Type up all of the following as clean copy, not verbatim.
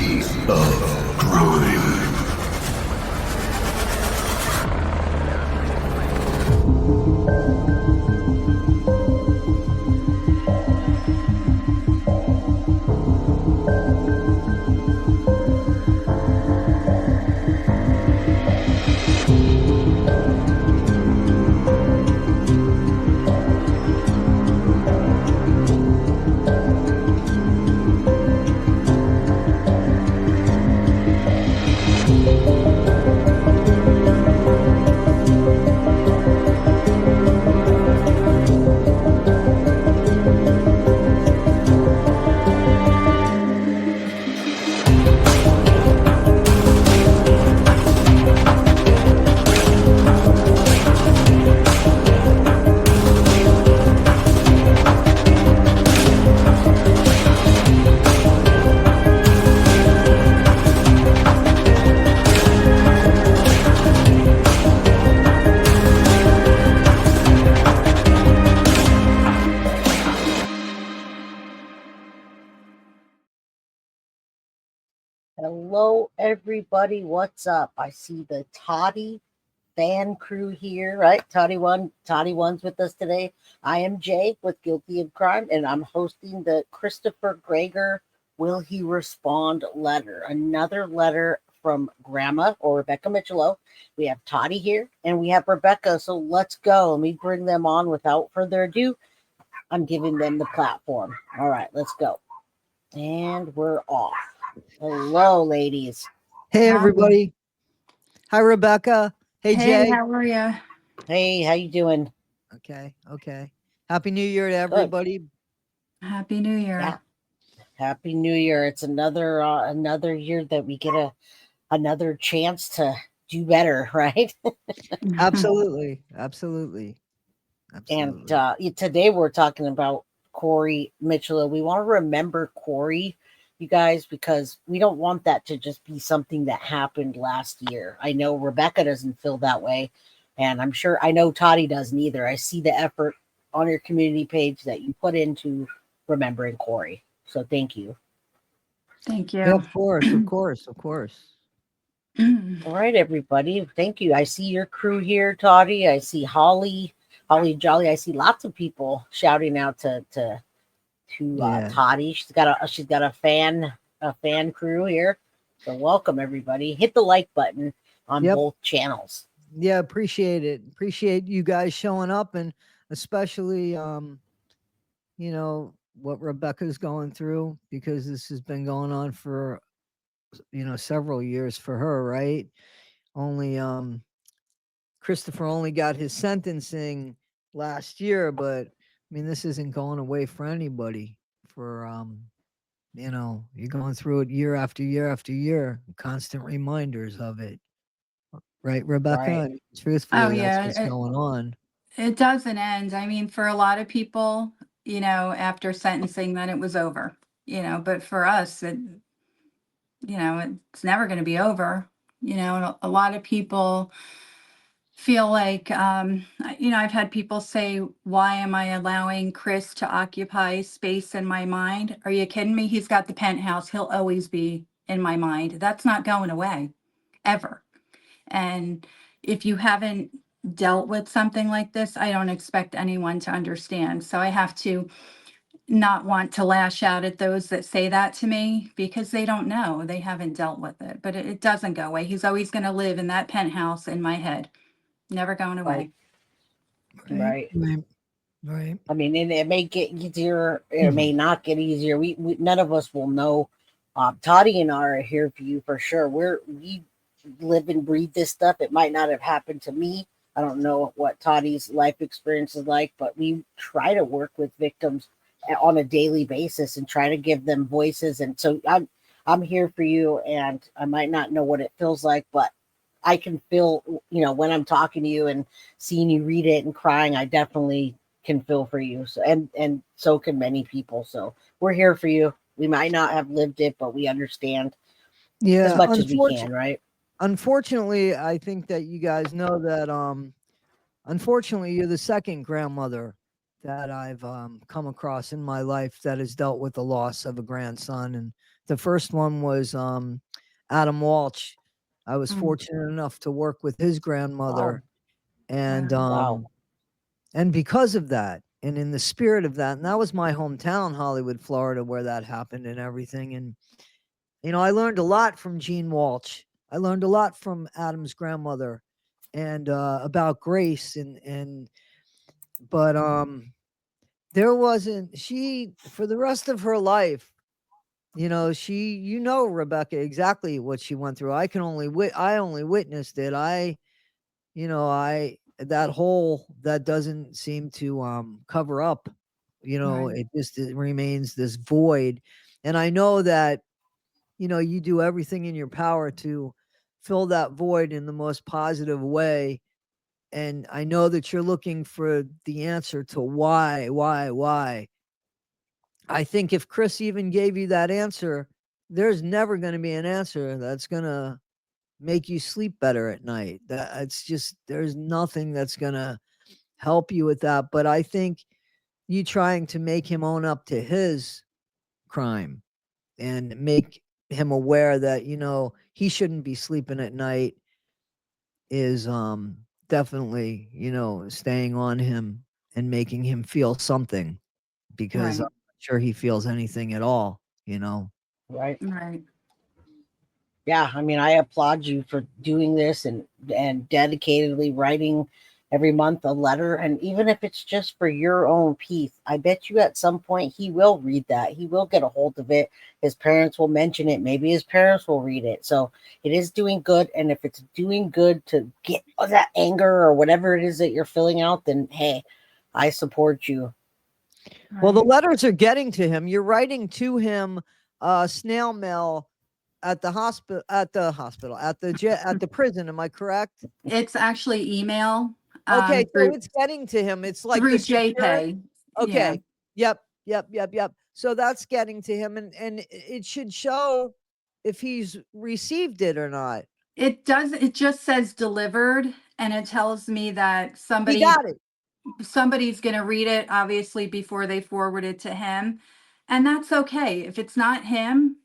Legacy of Crime. Hello, everybody. What's up? I see the Toddy fan crew here, right? Toddy One's with us today. I am Jay with Guilty of Crime, and I'm hosting the Christopher Gregor Will He Respond letter. Another letter from Grandma or Rebecca Micciolo. We have Toddy here, and we have Rebecca. So let's go. Let me bring them on without further ado. I'm giving them the platform. All right, let's go. And we're off. Hello, ladies. Hey, everybody. Hi, Rebecca. Hey, Jay. How are you? Hey, how you doing? Okay. Happy New Year to everybody. Happy New Year. Yeah. Happy New Year. It's another year that we get another chance to do better, right? Absolutely. And today we're talking about Corey Mitchell. We want to remember Corey, you guys, because we don't want that to just be something that happened last year. I know Rebecca doesn't feel that way, and I know Toddy doesn't either. I see the effort on your community page that you put into remembering Corey. So thank you. Thank you. Yeah, of course. All right, everybody. Thank you. I see your crew here, Toddy. I see Holly Jolly. I see lots of people shouting out to Toddy. She's got a fan crew here. So welcome, everybody. Hit the like button on both channels. Yeah, appreciate it. Appreciate you guys showing up, and especially what Rebecca's going through, because this has been going on for several years for her, right? Only Christopher only got his sentencing last year, but I mean, this isn't going away for anybody. For you're going through it year after year after year, constant reminders of it, right, Rebecca? Right. Truthfully, that's what's going on. It doesn't end. I mean, for a lot of people, after sentencing, then it was over. But for us, it's never going to be over. And a lot of people feel like, I've had people say, why am I allowing Chris to occupy space in my mind? Are you kidding me? He's got the penthouse. He'll always be in my mind. That's not going away, ever. And if you haven't dealt with something like this, I don't expect anyone to understand. So I have to not want to lash out at those that say that to me, because they don't know. They haven't dealt with it. But it doesn't go away. He's always going to live in that penthouse in my head. Never going away. Right. I mean, and it may get easier. It may not get easier. We none of us will know. Toddy and I are here for you for sure. We live and breathe this stuff. It might not have happened to me. I don't know what Toddy's life experience is like, but we try to work with victims on a daily basis and try to give them voices. And so I'm here for you, and I might not know what it feels like, but I can feel, when I'm talking to you and seeing you read it and crying, I definitely can feel for you. So, and so can many people. So we're here for you. We might not have lived it, but we understand as much as we can, right? Unfortunately, I think that you guys know that, unfortunately, you're the second grandmother that I've come across in my life that has dealt with the loss of a grandson. And The first one was Adam Walsh. I was Mm. fortunate enough to work with his grandmother, and Wow. and because of that, and in the spirit of that, and that was my hometown, Hollywood, Florida, where that happened and everything. And I learned a lot from Gene Walsh. I learned a lot from Adam's grandmother, and about grace, but there wasn't she for the rest of her life. Rebecca, exactly what she went through. I only witnessed it. I that hole that doesn't seem to cover up. Right. It remains this void. And I know that you do everything in your power to fill that void in the most positive way. And I know that you're looking for the answer to why. I think if Chris even gave you that answer, there's never going to be an answer that's going to make you sleep better at night. That's just, there's nothing that's going to help you with that. But I think you trying to make him own up to his crime and make him aware that, he shouldn't be sleeping at night is definitely, staying on him and making him feel something, because I'm Right. not sure he feels anything at all. Right. Right. Yeah, I mean, I applaud you for doing this and dedicatedly writing every month a letter, and even if it's just for your own peace, I bet you at some point he will read that. He will get a hold of it. His parents will mention it. Maybe his parents will read it. So it is doing good, and if it's doing good to get that anger or whatever it is that you're feeling out, then hey, I support you. Well, the Right. letters are getting to him. You're writing to him snail mail at the hospital, at the prison. Am I correct? It's actually email Okay, so through it's getting to him. It's like the through secure. JPay. Yeah. Okay. Yep. So that's getting to him, and it should show if he's received it or not. It does. It just says delivered, and it tells me that He got it. somebody's going to read it, obviously, before they forward it to him. And that's okay. If it's not him,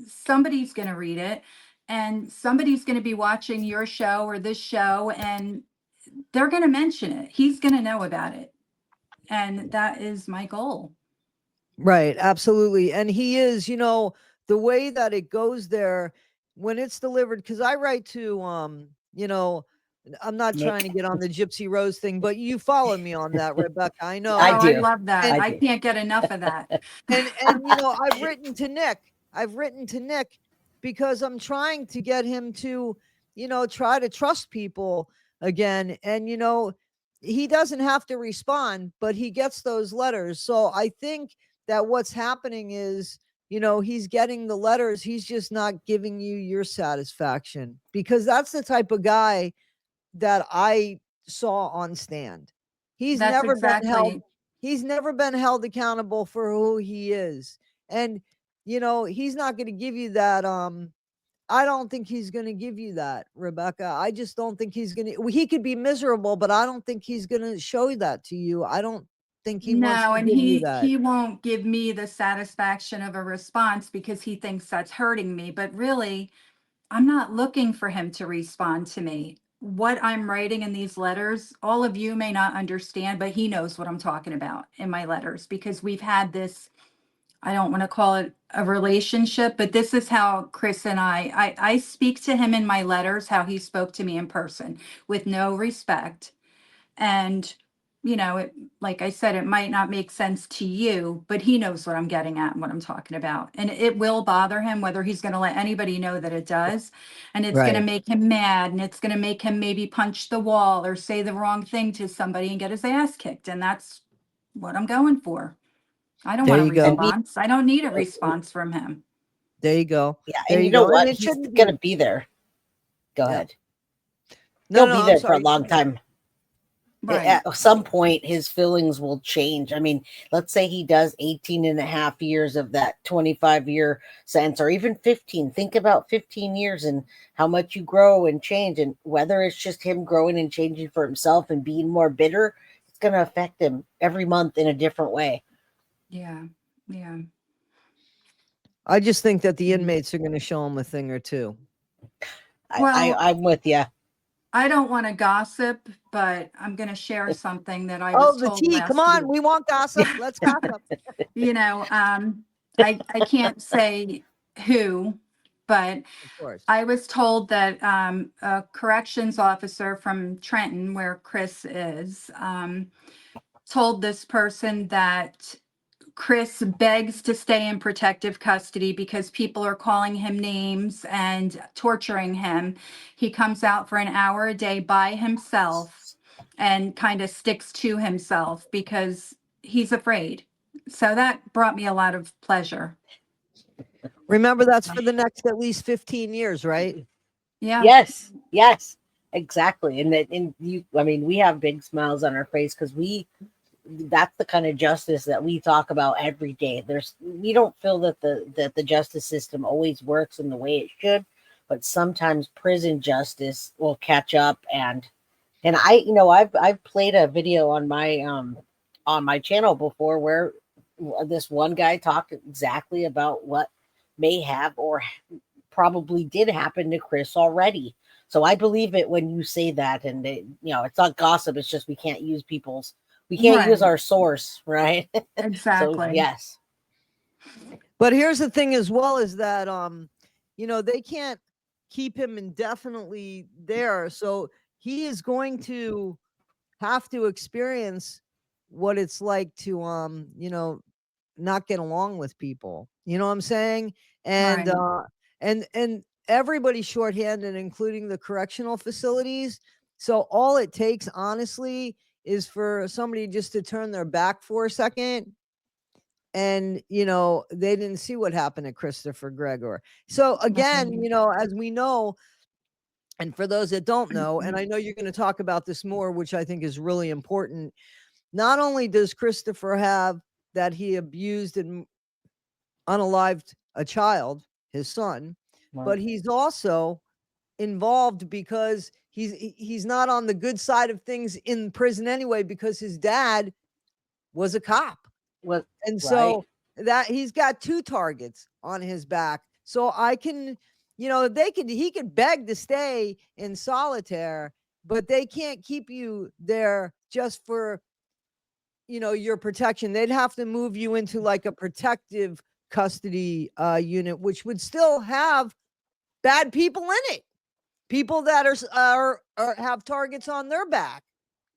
somebody's going to read it, and somebody's going to be watching your show or this show, and they're going to mention it. He's going to know about it. And that is my goal. Right, absolutely. And he is, the way that it goes there when it's delivered, because I write to I'm not trying to Nick, get on the Gypsy Rose thing, but you follow me on that, Rebecca. I Oh, I know. I do. love that. And I I do. can't get enough of that. and I've written to Nick. I've written to Nick because I'm trying to get him to, try to trust people again. And he doesn't have to respond, but he gets those letters. So I think that what's happening is, he's getting the letters. He's just not giving you your satisfaction, because that's the type of guy that I saw on stand. He's That's never been held exactly. he's never been held accountable for who he is. And he's not going to give you that I don't think he's going to give you that, Rebecca. I just don't think he's going to. He could be miserable, but I don't think he's going to show that to you. I don't think he wants No, to and give you that. he won't give me the satisfaction of a response because he thinks that's hurting me. But really, I'm not looking for him to respond to me. What I'm writing in these letters, all of you may not understand, but he knows what I'm talking about in my letters because we've had this, I don't want to call it a relationship, but this is how Chris and I speak to him in my letters, how he spoke to me in person with no respect. And, it, like I said, it might not make sense to you, but he knows what I'm getting at and what I'm talking about. And it will bother him whether he's going to let anybody know that it does. And it's going to Right. make him mad, and it's going to make him maybe punch the wall or say the wrong thing to somebody and get his ass kicked. And that's what I'm going for. I don't There want a you go. And be response. I don't need a response from him. There you go. Yeah, There and you you know go. And what? it He's shouldn't gonna be. be there. Go Yeah. ahead. No, He'll no, be I'm there for a sorry. long time. Right. At some point his feelings will change. I mean, let's say he does 18 and a half years of that 25-year sentence, or even 15. Think about 15 years and how much you grow and change, and whether it's just him growing and changing for himself and being more bitter, it's going to affect him every month in a different way. Yeah. Yeah. I just think that the Mhm. inmates are going to show him a thing or two. Well, I'm with you. I don't want to gossip, but I'm going to share something that I was Oh, the told tea. Come last on. week. We want gossip. Yeah. Let's gossip. You know, I can't say who, but Of course. I was told that a corrections officer from Trenton, where Chris is, told this person that Chris begs to stay in protective custody because people are calling him names and torturing him. He comes out for an hour a day by himself and kind of sticks to himself because he's afraid. So that brought me a lot of pleasure. Remember, that's for the next at least 15 years, right? Yeah, Yes, yes, exactly. And you, I mean, we have big smiles on our face because that's the kind of justice that we talk about every day. We don't feel that the justice system always works in the way it should, but sometimes prison justice will catch up. And I've played a video on my channel before where this one guy talked exactly about what may have or probably did happen to Chris already. So I believe it when you say that, and it's not gossip. It's just we can't use right. our source, right? So Exactly. yes, But here's the thing as well is that they can't keep him indefinitely there. So he is going to have to experience what it's like to not get along with people. You know what I'm saying? And Right. and everybody's shorthanded, including the correctional facilities. So all it takes, honestly, is for somebody just to turn their back for a second, and they didn't see what happened to Christopher Gregor. So again, Right. as we know, and for those that don't know, and I know you're going to talk about this more, which I think is really important. Not only does Christopher have that he abused and unalived a child, his son, right. but he's also involved because he's not on the good side of things in prison anyway, because his dad was a cop. What And right? so that he's got two targets on his back. So I can, he could beg to stay in solitaire, but they can't keep you there just for, your protection. They'd have to move you into like a protective custody unit, which would still have bad people in it. People that are have targets on their back.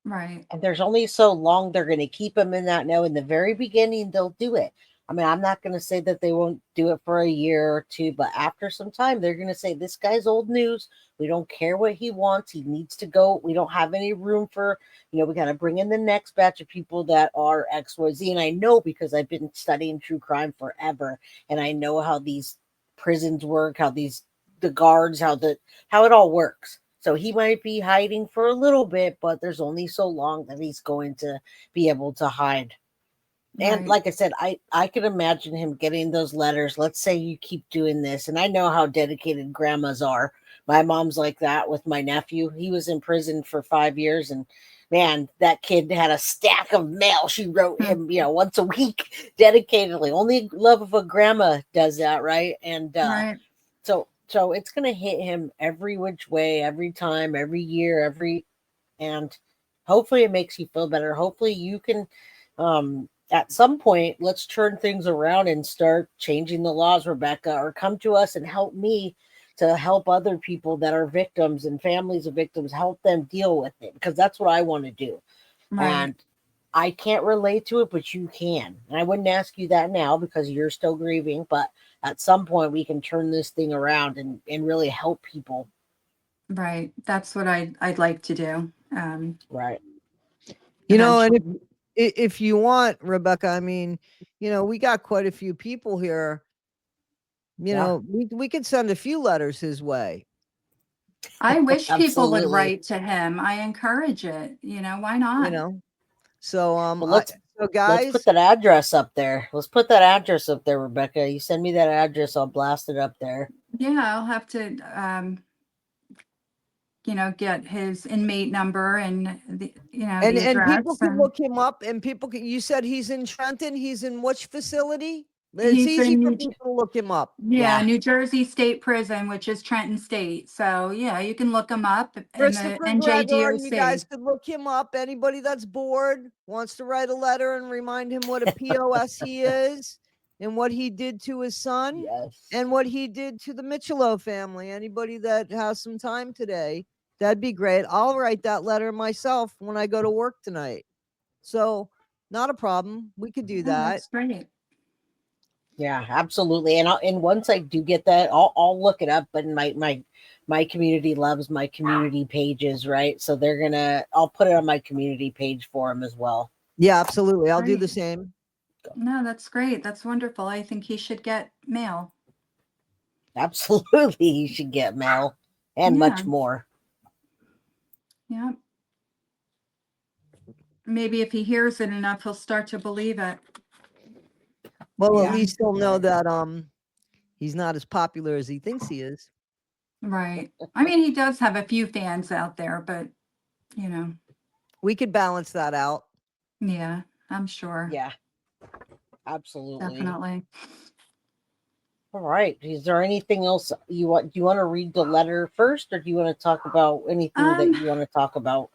Right. And there's only so long they're going to keep them in that. No, in the very beginning, they'll do it. I mean, I'm not going to say that they won't do it for a year or two, but after some time, they're going to say, this guy's old news. We don't care what he wants. He needs to go. We don't have any room for, we got to bring in the next batch of people that are XYZ. And I know because I've been studying true crime forever. And I know how these prisons work, the guards, how it all works. So he might be hiding for a little bit, but there's only so long that he's going to be able to hide. And Right. like I said, I can imagine him getting those letters. Let's say you keep doing this, and I know how dedicated grandmas are. My mom's like that with my nephew. He was in prison for 5 years, and man, that kid had a stack of mail. She wrote Hmm. him, once a week, dedicatedly. Only love of a grandma does that, right? And Right. so it's gonna hit him every which way, every time, every year, and hopefully it makes you feel better. Hopefully you can at some point let's turn things around and start changing the laws, Rebecca, or come to us and help me to help other people that are victims and families of victims, help them deal with it, because that's what I want to do. Right. And I can't relate to it, but you can. And I wouldn't ask you that now because you're still grieving, but at some point we can turn this thing around and really help people. Right. That's what I'd like to do. Right. And Eventually. if you want, Rebecca, I mean, we got quite a few people here. Yeah. We could send a few letters his way. I wish people would Absolutely. write to him. I encourage it. Why You not? know, so Well, I so let's put guys, that address up there. Let's put that address up there, Rebecca. You send me that address, I'll blast it up there. Yeah, I'll have to get his inmate number and the and people address can and look him up, and people can. You said he's in Trenton. He's in which facility? It's He's easy in for people to look him up. Yeah. New Jersey State Prison, which is Trenton State. So yeah, you can look him up in the Christopher Gregor, you guys NJDOC. could look him up. Anybody that's bored wants to write a letter and remind him what a POS he is and what he did to his son Yes. and what he did to the Micciolo family. Anybody that has some time today, that'd be great. I'll write that letter myself when I go to work tonight. So, not a problem. We could do Oh, that. that's great. Yeah, absolutely. And once I do get that, I'll look it up. But my community loves my community pages, right? So I'll put it on my community page for them as well. Yeah, absolutely. I'll do Great. the same. No, that's great. That's wonderful. I think he should get mail. Absolutely, you should get mail and Yeah. much more. Yeah. Maybe if he hears it enough, he'll start to believe it. Well, at Yeah. least he'll know that he's not as popular as he thinks he is. Right. I mean, he does have a few fans out there, but you know, We could balance that out. yeah, I'm sure. Yeah, absolutely. Definitely. All right. Is there anything else you want? Do you want to read the letter first, or do you want to talk about anything that you want to talk about?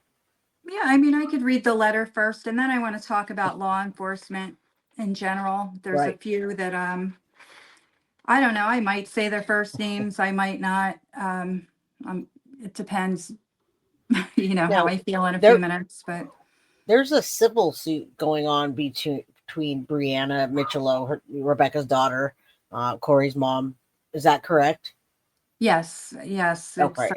Yeah, I mean, I could read the letter first, and then I want to talk about law enforcement in general. There's a Right. few that I don't know, I might say their first names, I might not. It depends, you know, how Now, I feel in a few there minutes, but there's a civil suit going on between Brianna Micciolo, Rebecca's daughter, Corey's mom. Is that correct? yes, Okay.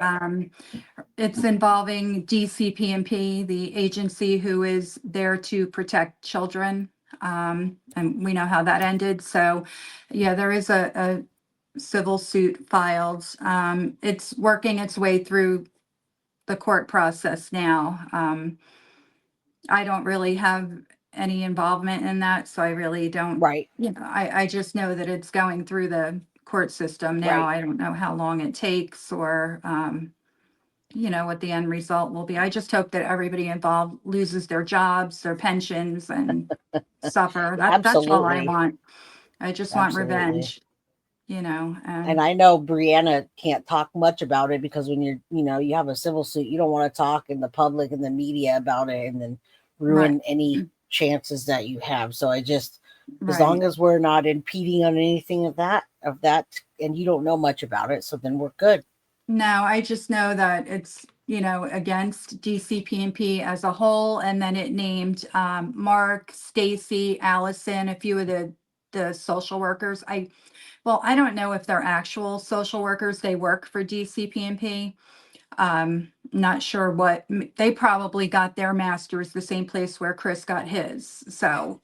it's involving DCPMP, the agency who is there to protect children. And we know how that ended. So, yeah, there is a civil suit filed. It's working its way through the court process now. I don't really have any involvement in that, so I really don't, Right. you know, I just know that it's going through the court system now. Right. I don't know how long it takes or, you know, what the end result will be. I just hope that everybody involved loses their jobs, their pensions and suffer. That's all I Absolutely. want. I just want Absolutely. revenge, you know, And I know Brianna can't talk much about it because when you have a civil suit, you don't want to talk in the public and the media about it and then right, ruin any chances that you have. So as long right. as we're not impeding on anything of that, and you don't know much about it, so then we're good. No, I just know that it's, you know, against DCPNP as a whole, and then it named Mark, Stacy, Allison, a few of the social workers. I don't know if they're actual social workers. They work for DCPNP. Not sure they probably got their masters the same place where Chris got his. So,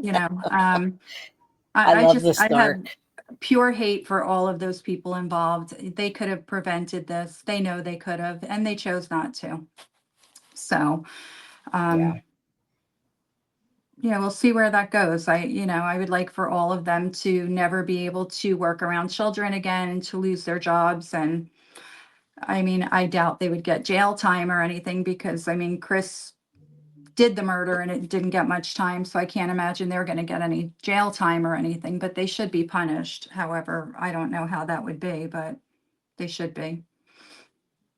you know, I love I this have dark. pure hate for all of those people involved. They could have prevented this. They know they could have, and they chose not to. So, Yeah. yeah, we'll see where that goes. I would like for all of them to never be able to work around children again and to lose their jobs. And I mean, I doubt they would get jail time or anything because I mean, Chris did the murder and it didn't get much time. So I can't imagine they're going to get any jail time or anything, but they should be punished. However, I don't know how that would be, but they should be.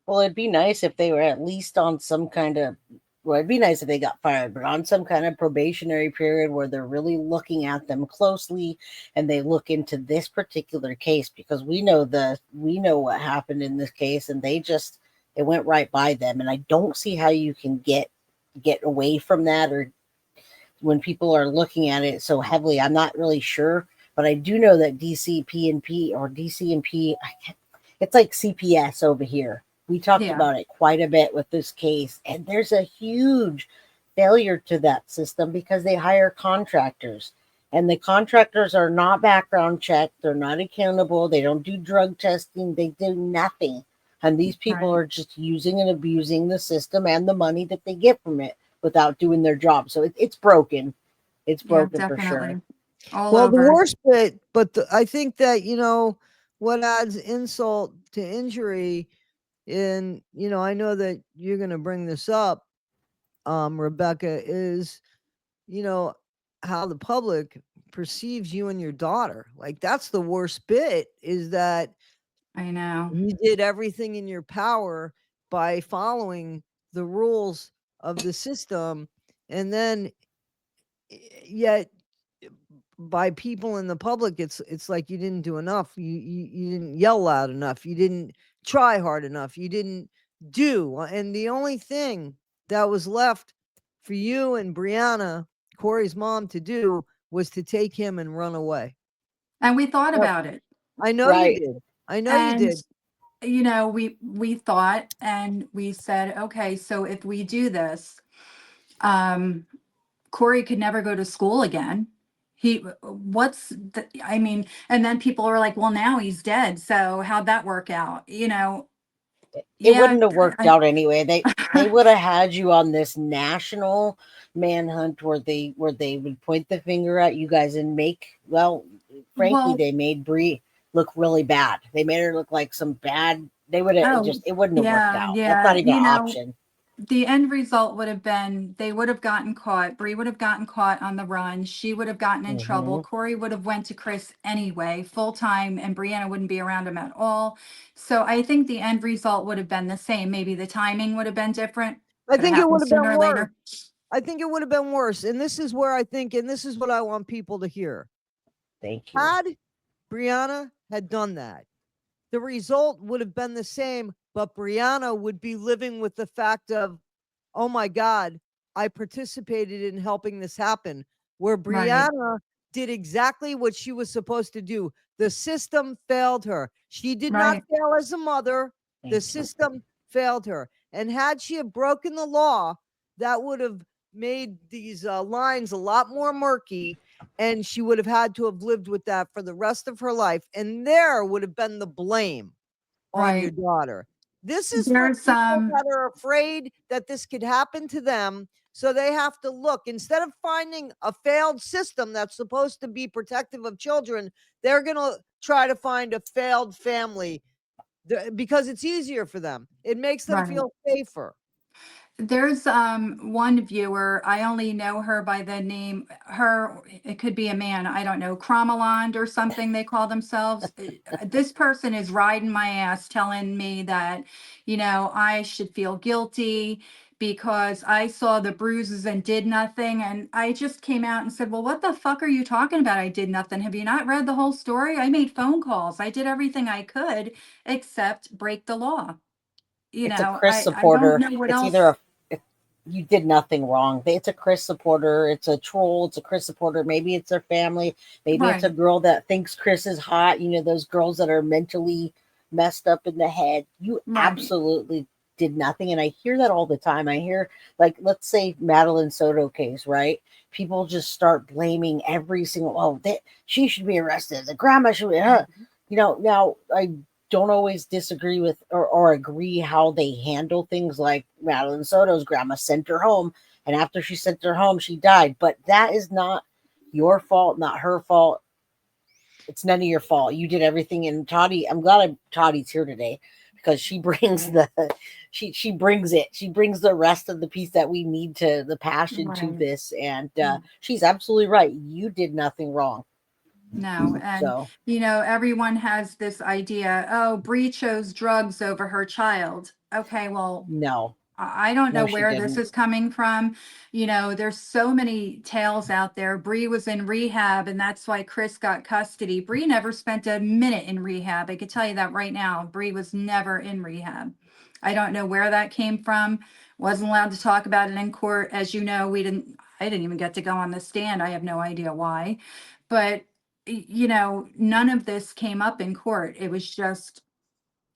Well, it'd be nice if they were at least on some kind of. Well, it'd be nice if they got fired, but on some kind of probationary period where they're really looking at them closely and they look into this particular case because we know what happened in this case and it went right by them, and I don't see how you can get away from that, or when people are looking at it so heavily. I'm not really sure, but I do know that DCP&P or DCMP, it's like CPS over here. We talked Yeah, about it quite a bit with this case, and there's a huge failure to that system because they hire contractors. And the contractors are not background checked, they're not accountable, they don't do drug testing, they do nothing. And these people right. are just using and abusing the system and the money that they get from it without doing their job. So it's broken. It's Yeah, broken for sure. definitely. All Well, the over. worst bit, but I think that, what adds insult to injury, and, I know that you're going to bring this up, Rebecca, is, you know, how the public perceives you and your daughter. Like, that's the worst bit, is that I know. you did everything in your power by following the rules of the system, and then yet by people in the public, it's like you didn't do enough. You didn't yell loud enough. You didn't try hard enough. You didn't do. And the only thing that was left for you and Brianna, Corey's mom, to do was to take him and run away. And we thought Yep. about it. I know you Right. did. I know you And did. you know, we thought, and we said, okay, so if we do this, Corey could never go to school again. I mean, and then people are like, well, now he's dead. So how'd that work out? You know, It yeah, wouldn't have worked out anyway. They would have had you on this national manhunt where they would point the finger at you guys and make, well, frankly, well, they made Bree look really bad. They made her look like some bad. They would have oh, just, it wouldn't have worked yeah, out. That's yeah. not even an You know, option. the end result would have been they would have gotten caught. Bree would have gotten caught on the run. She would have gotten in trouble. Hmm. Corey would have went to Chris anyway, full time, and Brianna wouldn't be around him at all. So I think the end result would have been the same. Maybe the timing would have been different. I Could have think it would happened have sooner been or worse. later. I think it would have been worse. And this is where I think, and this is what I want people to hear. Thank you. Had Brianna had done that, the result would have been the same, but Brianna would be living with the fact of, oh my God, I participated in helping this happen. Where Right, Brianna did exactly what she was supposed to do. The system failed her. She did not right, fail as a mother. The Thank you. system failed her. And had she have broken the law, that would have made these lines a lot more murky. And she would have had to have lived with that for the rest of her life. And there would have been the blame on your right. daughter. This is for There's people that are afraid that this could happen to them. So they have to look, instead of finding a failed system that's supposed to be protective of children, they're going to try to find a failed family because it's easier for them. It makes them right. feel safer. There's one viewer, I only know her by the name, her, it could be a man, I don't know, Cromeland or something they call themselves. This person is riding my ass telling me that, you know, I should feel guilty because I saw the bruises and did nothing. And I just came out and said, well, what the fuck are you talking about? I did nothing. Have you not read the whole story? I made phone calls. I did everything I could except break the law. You It's a know, Chris I don't supporter. know what It's either else. a you did nothing wrong. It's a Chris supporter. It's a troll. It's a Chris supporter. Maybe it's their family. Maybe it's a Right. girl that thinks Chris is hot. You know, those girls that are mentally messed up in the head. You Right, absolutely did nothing. And I hear that all the time. I hear, like, let's say Madeline Soto case, right? People just start blaming every single, oh, she should be arrested. The grandma should be, you know, now I don't always disagree with or agree how they handle things, like Madeline Soto's grandma sent her home, and after she sent her home, she died. But that is not your fault, not her fault. It's none of your fault. You did everything. And Toddy, I'm glad Toddy's here today because she brings the she brings it. She brings the rest of the piece that we need to the passion to right. this. And she's absolutely right. You did nothing wrong. No, and So you know, everyone has this idea, oh, Bree chose drugs over her child. Okay, well, no, I don't know no, she where this didn't. is coming from. You know, there's so many tales out there. Bree was in rehab, and that's why Chris got custody. Bree never spent a minute in rehab. I could tell you that right now. Bree was never in rehab. I don't know where that came from. Wasn't allowed to talk about it in court. As you know, I didn't even get to go on the stand. I have no idea why. But you know, none of this came up in court. It was just,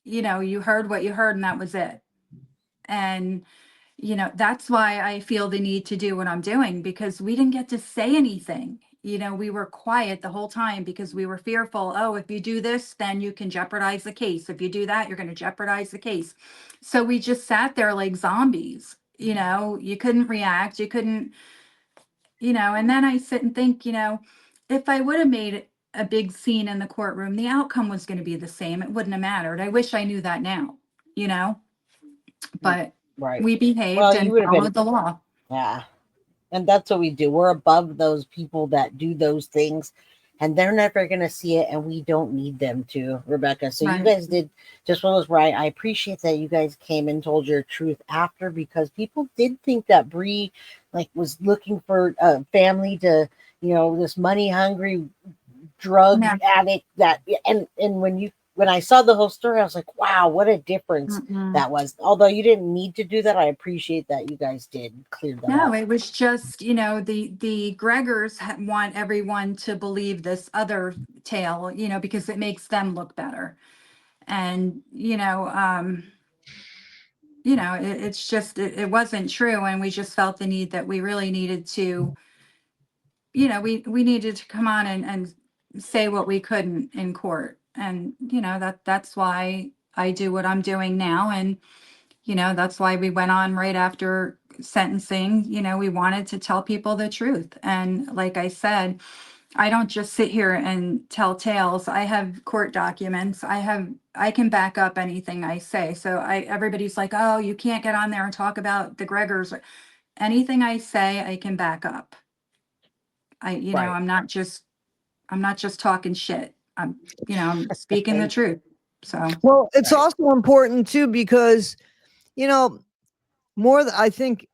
you know, you heard what you heard and that was it. And you know, that's why I feel the need to do what I'm doing, because we didn't get to say anything. You know, we were quiet the whole time because we were fearful. Oh, if you do this, then you can jeopardize the case. If you do that, you're going to jeopardize the case. So we just sat there like zombies. You know, you couldn't react. You couldn't, you know, and then I sit and think, you know, if I would have made a big scene in the courtroom, the outcome was going to be the same. It wouldn't have mattered. I wish I knew that now, you know, but Right. we Well, behaved you and would have been, followed the law. yeah. And that's what we do. We're above those people that do those things, and they're never going to see it, and we don't need them to, Rebecca. So you Right. guys did just what was right. I appreciate that you guys came and told your truth after, because people did think that Bree like was looking for a family to, this money hungry drug No. addict that. And when I saw the whole story, I was like, wow, what a difference Mm-mm. that was. Although you didn't need to do that, I appreciate that you guys did clear that No, up. it was just, the Gregors want everyone to believe this other tale, because it makes them look better. And, it's just, it wasn't true. And we just felt the need that we really needed to, we needed to come on and say what we couldn't in court. And, that's why I do what I'm doing now. And, that's why we went on right after sentencing. We wanted to tell people the truth. And like I said, I don't just sit here and tell tales. I have court documents. I can back up anything I say. So everybody's like, oh, you can't get on there and talk about the Gregors. Anything I say, I can back up. Right. I'm not just talking shit. I'm speaking the truth. So Well, it's Right. also important too because you know I think.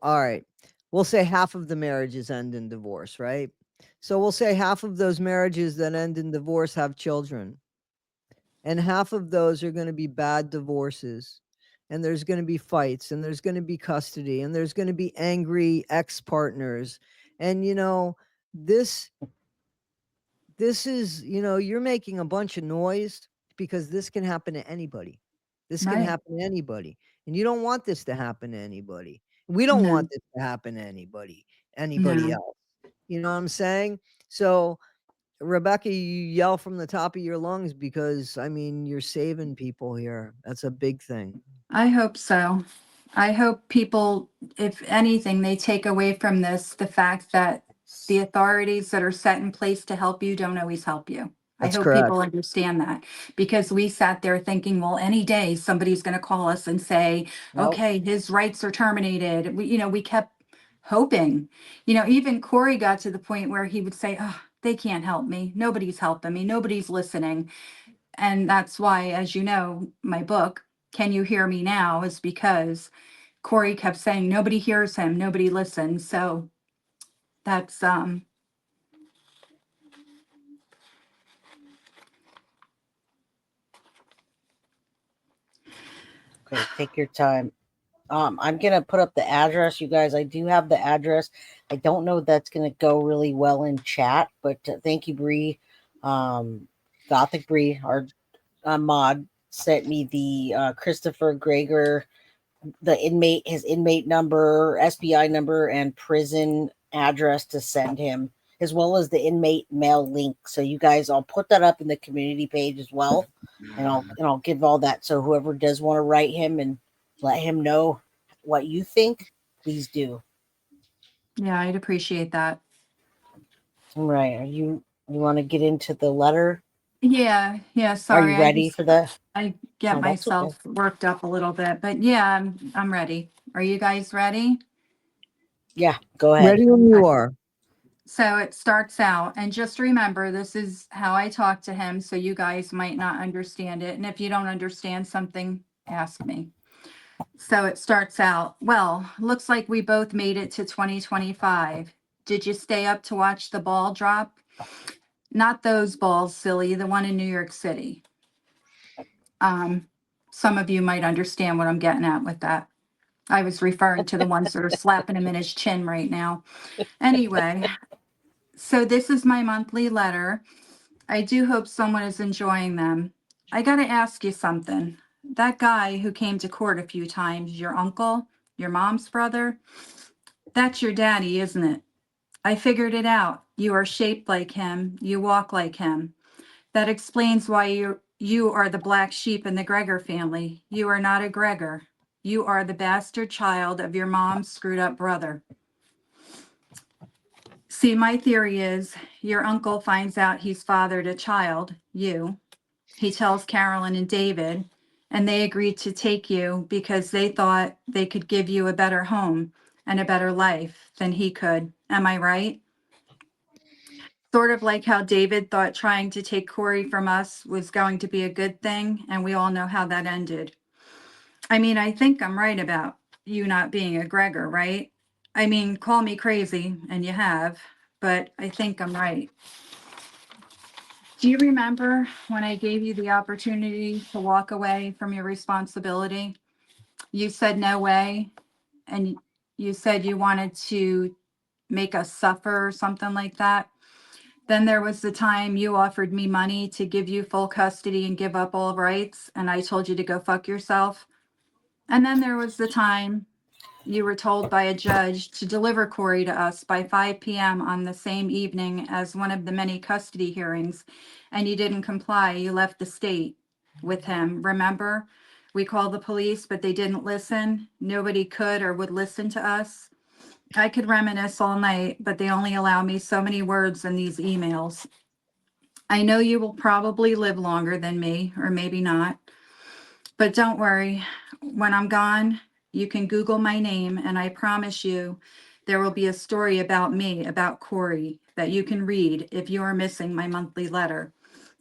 All right, we'll say half of the marriages end in divorce, right? So we'll say half of those marriages that end in divorce have children, and half of those are going to be bad divorces, and there's going to be fights, and there's going to be custody, and there's going to be angry ex-partners. And this this is, you're making a bunch of noise because this can happen to anybody. This can right. happen to anybody. And you don't want this to happen to anybody. We don't No, want this to happen to anybody no. else. You know what I'm saying? So, Rebecca, you yell from the top of your lungs because I mean, you're saving people here. That's a big thing. I hope so. I hope people, if anything, they take away from this the fact that the authorities that are set in place to help you don't always help you. I That's hope correct. people understand that, because we sat there thinking, well, any day somebody's going to call us and say, Nope. okay, his rights are terminated. We kept hoping. Even Corey got to the point where he would say, oh, they can't help me. Nobody's helping me. Nobody's listening. And that's why, as you know, my book, Can You Hear Me Now, is because Corey kept saying nobody hears him, nobody listens. So that's Okay, take your time. I'm gonna put up the address, you guys. I do have the address. I don't know if that's gonna go really well in chat, but thank you, Bree. Gothic Bree, our mod, sent me the Christopher Gregor, his inmate number, SBI number, and prison address to send him, as well as the inmate mail link. So you guys, I'll put that up in the community page as well, and I'll give all that. So whoever does want to write him and let him know what you think, please do. yeah, I'd appreciate that. All right, you want to get into the letter? Yeah, Are you sorry. ready for the? I get Oh, that's okay. myself worked up a little bit, but yeah, I'm ready. Are you guys ready? Yeah, go ahead. Ready when you are. So it starts out, and just remember, this is how I talk to him, so you guys might not understand it. And if you don't understand something, ask me. So it starts out, well, looks like we both made it to 2025. Did you stay up to watch the ball drop? Not those balls, silly, the one in New York City. Um, some of you might understand what I'm getting at with that. I was referring to the ones that are slapping him in his chin right now. Anyway, so this is my monthly letter. I do hope someone is enjoying them. I got to ask you something. That guy who came to court a few times, your uncle, your mom's brother, that's your daddy, isn't it? I figured it out. You are shaped like him. You walk like him. That explains why you are the black sheep in the Gregor family. You are not a Gregor. You are the bastard child of your mom's screwed up brother. See, my theory is your uncle finds out he's fathered a child, you. He tells Carolyn and David, and they agreed to take you because they thought they could give you a better home, and a better life than he could. Am I right? Sort of like how David thought trying to take Corey from us was going to be a good thing, and we all know how that ended. I mean, I think I'm right about you not being a Gregor, right? I mean, call me crazy, and you have, but I think I'm right. Do you remember when I gave you the opportunity to walk away from your responsibility? You said no way, and you said you wanted to make us suffer or something like that. Then there was the time you offered me money to give you full custody and give up all rights, and I told you to go fuck yourself. And then there was the time you were told by a judge to deliver Corey to us by 5 p.m. on the same evening as one of the many custody hearings, and you didn't comply. You left the state with him. Remember? We called the police, but they didn't listen. Nobody could or would listen to us. I could reminisce all night, but they only allow me so many words in these emails. I know you will probably live longer than me, or maybe not. But don't worry, when I'm gone, you can Google my name, and I promise you there will be a story about me, about Corey, that you can read if you are missing my monthly letter.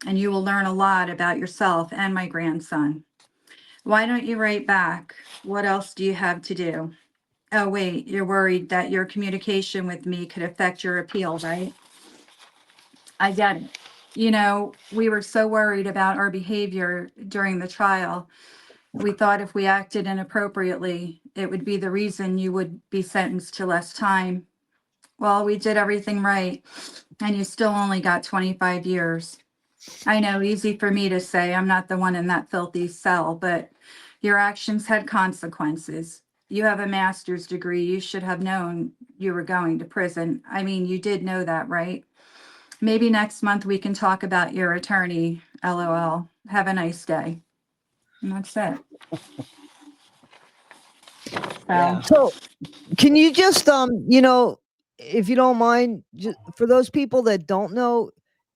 And you will learn a lot about yourself and my grandson. Why don't you write back? What else do you have to do? Oh, wait, you're worried that your communication with me could affect your appeal, right? I get it. You know, we were so worried about our behavior during the trial. We thought if we acted inappropriately, it would be the reason you would be sentenced to less time. Well, we did everything right, and you still only got 25 years. I know, easy for me to say, I'm not the one in that filthy cell, but your actions had consequences. You have a master's degree. You should have known you were going to prison. I mean, you did know that, right? Maybe next month we can talk about your attorney, LOL. Have a nice day. And that's it. Yeah. So can you just if you don't mind, just for those people that don't know,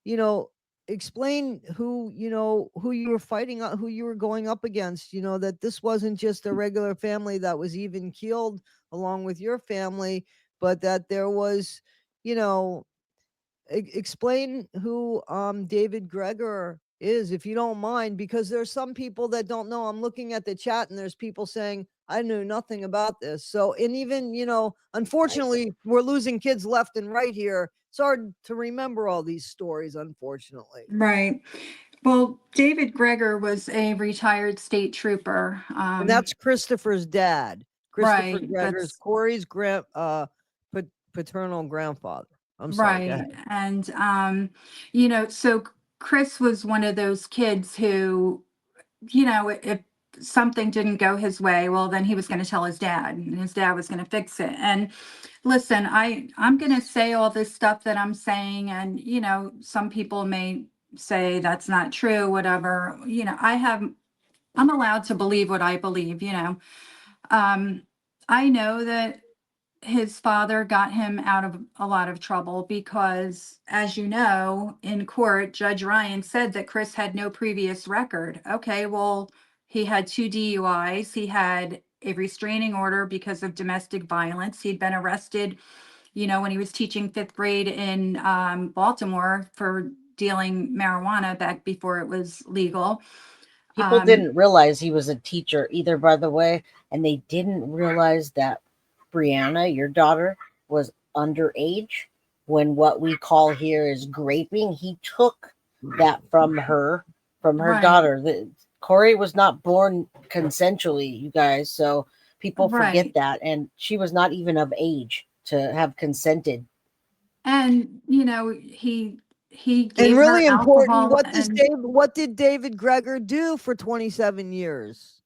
you know, explain who you were fighting, who you were going up against, that this wasn't just a regular family that was even keeled along with your family, but that there was, you know, explain who David Gregor is, if you don't mind, because there's some people that don't know. I'm looking at the chat and there's people saying I knew nothing about this. So, and even, unfortunately, we're losing kids left and right here. It's hard to remember all these stories, unfortunately. Right. Well, David Gregor was a retired state trooper. And that's Christopher's dad. Christopher Right. Gregor's That's Corey's paternal grandfather. I'm sorry, go right. ahead. And, so Chris was one of those kids who, if something didn't go his way, well, then he was going to tell his dad, and his dad was going to fix it. And listen, I'm going to say all this stuff that I'm saying, and, some people may say that's not true, whatever. I'm allowed to believe what I believe. I know that his father got him out of a lot of trouble because, as you know, in court, Judge Ryan said that Chris had no previous record. Okay, well, he had 2 DUIs. He had a restraining order because of domestic violence. He'd been arrested, when he was teaching fifth grade in Baltimore for dealing marijuana back before it was legal. People didn't realize he was a teacher either, by the way, and they didn't realize that Brianna, your daughter, was underage when what we call here is graping. He took that from her Right, daughter. Corey was not born consensually, you guys, so people forget right. that, and she was not even of age to have consented. And, he And gave really her important, alcohol, what and did David Gregor do for 27 years?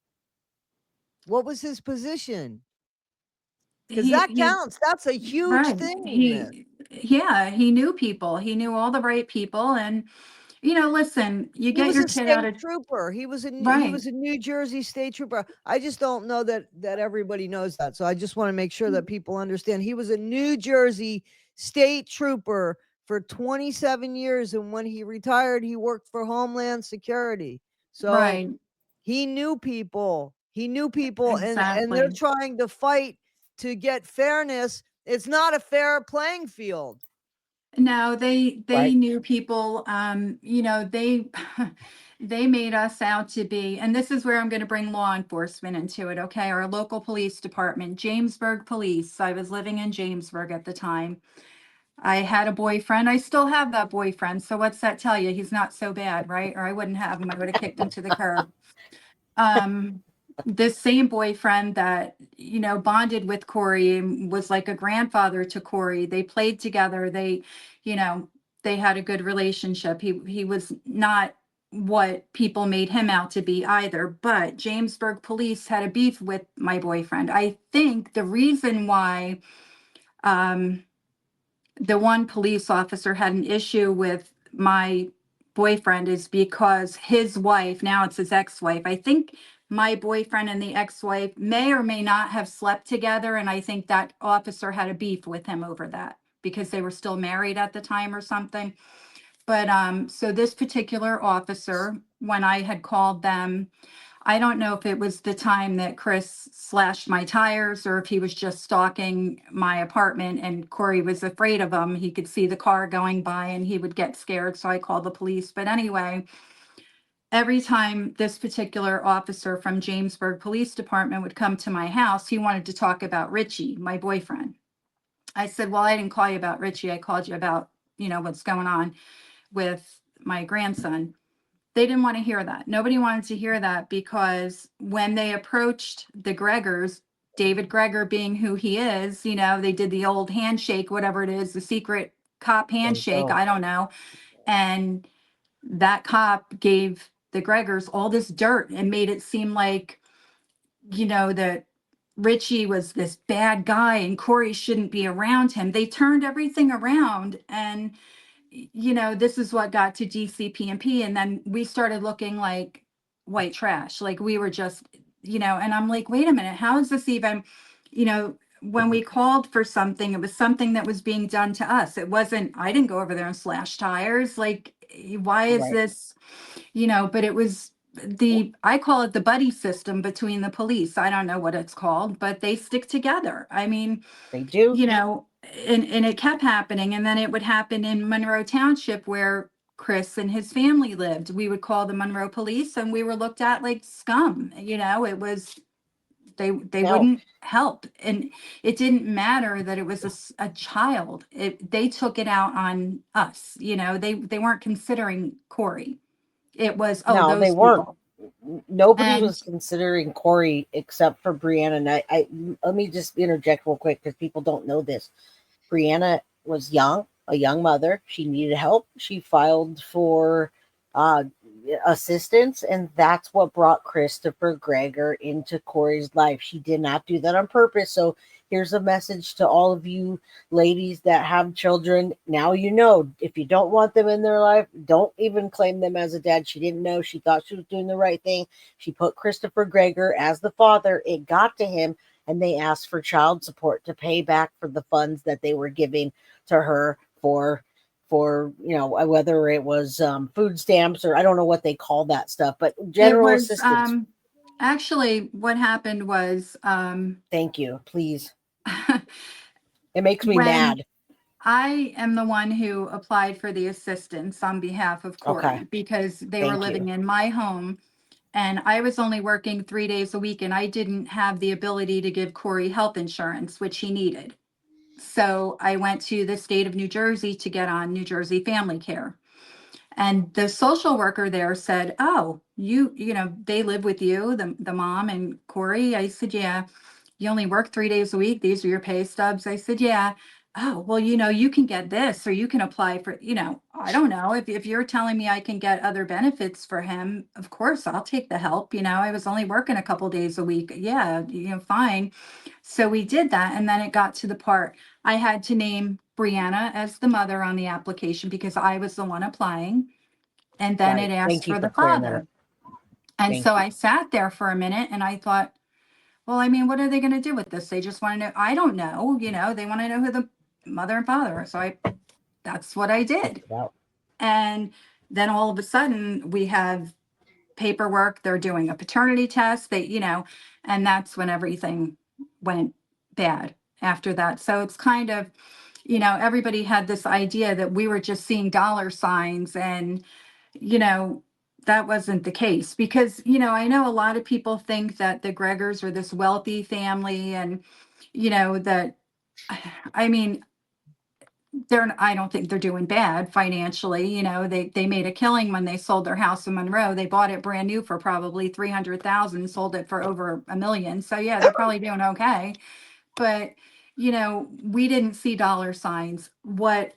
What was his position? Because that he counts. That's a huge right. thing in this. He knew people. He knew all the right people. And, listen, you He get was your a kid out state of trooper. He right. was a New Jersey state trooper. I just don't know that everybody knows that. So I just want to make sure that people understand. He was a New Jersey state trooper for 27 years, and when he retired, he worked for Homeland Security. So Right. he knew people. He knew people, and they're Exactly. trying to fight to get fairness. It's not a fair playing field. No, they Right. knew people, they they made us out to be, and this is where I'm going to bring law enforcement into it. Okay. Our local police department, Jamesburg Police. I was living in Jamesburg at the time. I had a boyfriend. I still have that boyfriend. So what's that tell you? He's not so bad, right? Or I wouldn't have him. I would have kicked him to the curb. This same boyfriend that, bonded with Corey and was like a grandfather to Corey. They played together. You know, they had a good relationship. He was not what people made him out to be either. But Jamesburg police had a beef with my boyfriend. I think the reason why the one police officer had an issue with my boyfriend is because his wife, now it's his ex-wife. I think my boyfriend and the ex-wife may or may not have slept together. And I think that officer had a beef with him over that because they were still married at the time or something. But so this particular officer, when I had called them, I don't know if it was the time that Chris slashed my tires or if he was just stalking my apartment and Corey was afraid of him. He could see the car going by and he would get scared. So I called the police. But anyway, every time this particular officer from Jamesburg Police Department would come to my house, he wanted to talk about Richie, my boyfriend. I said, well, I didn't call you about Richie. I called you about, what's going on with my grandson. They didn't want to hear that. Nobody wanted to hear that because when they approached the Gregors, David Gregor being who he is, they did the old handshake, whatever it is, the secret cop There you handshake. go. I don't know. And that cop gave the Gregors all this dirt and made it seem like, that Richie was this bad guy and Corey shouldn't be around him. They turned everything around and this is what got to DCP&P. And then we started looking like white trash. Like we were just, and I'm like, wait a minute, how is this even, when we called for something, it was something that was being done to us. It wasn't, I didn't go over there and slash tires. Like, why is Right. this, but it was I call it the buddy system between the police. I don't know what it's called, but they stick together. I mean, They do. and it kept happening. And then it would happen in Monroe Township where Chris and his family lived. We would call the Monroe police and we were looked at like scum. It was, they Now, wouldn't help. And it didn't matter that it was a child. They took it out on us. They weren't considering Corey. It was, oh, no, they those weren't. people. Nobody And was considering Corey except for Brianna. And I let me just interject real quick because people don't know this. Brianna was young, a young mother. She needed help. She filed for uh, assistance, and that's what brought Christopher Gregor into Corey's life. She did not do that on purpose. So here's a message to all of you ladies that have children. Now you know, if you don't want them in their life, don't even claim them as a dad. She didn't know. She thought she was doing the right thing. She put Christopher Gregor as the father. It got to him and they asked for child support to pay back for the funds that they were giving to her for whether it was food stamps or I don't know what they call that stuff, but it general was, assistance. actually what happened was, Thank you, please. It makes me when mad. I am the one who applied for the assistance on behalf of Okay, Corey because they were thank you. living in my home and I was only working 3 days a week and I didn't have the ability to give Corey health insurance, which he needed. So I went to the state of New Jersey to get on New Jersey Family Care. And the social worker there said, oh, they live with you, the mom and Corey. I said, yeah. You only work 3 days a week. These are your pay stubs. I said, yeah. Oh, well, you can get this or you can apply for, I don't know. If you're telling me I can get other benefits for him, of course I'll take the help. I was only working a couple days a week. Yeah, fine. So we did that. And then it got to the part I had to name Brianna as the mother on the application because I was the one applying. And then it Right. asked Thank you for for the clearing that up. father. And Thank so you. I sat there for a minute and I thought, well, I mean, what are they going to do with this? They just want to know. I don't know. They want to know who the mother and father are. So that's what I Filled did. it out. And then all of a sudden we have paperwork. They're doing a paternity test. And that's when everything went bad after that. So it's kind of, everybody had this idea that we were just seeing dollar signs, and, you know, that wasn't the case, because, I know a lot of people think that the Gregors are this wealthy family, and, that, I mean, I don't think they're doing bad financially. They made a killing when they sold their house in Monroe. They bought it brand new for probably 300,000, sold it for over a million. So yeah, they're probably doing okay. But, we didn't see dollar signs. I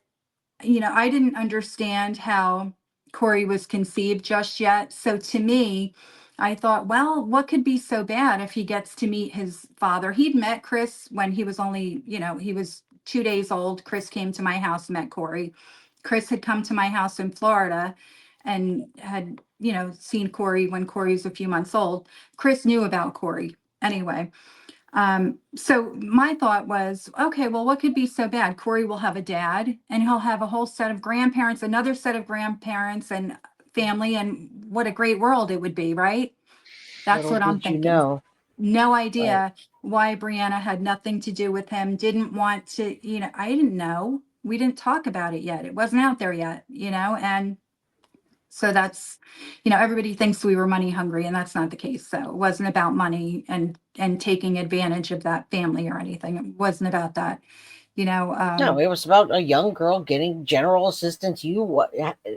didn't understand how Corey was conceived just yet. So to me, I thought, well, what could be so bad if he gets to meet his father? He'd met Chris when he was only, he was 2 days old. Chris came to my house, met Corey. Chris had come to my house in Florida and had, seen Corey when Corey was a few months old. Chris knew about Corey anyway. So my thought was, okay, well, what could be so bad? Corey will have a dad, and he'll have a whole set of grandparents, another set of grandparents and family, and what a great world it would be, right? That's Little what I'm did you thinking. know. No Right. idea why Brianna had nothing to do with him, didn't want to, I didn't know. We didn't talk about it yet. It wasn't out there yet, and so that's, everybody thinks we were money hungry, and that's not the case. So it wasn't about money and taking advantage of that family or anything. It wasn't about that, No, it was about a young girl getting general assistance.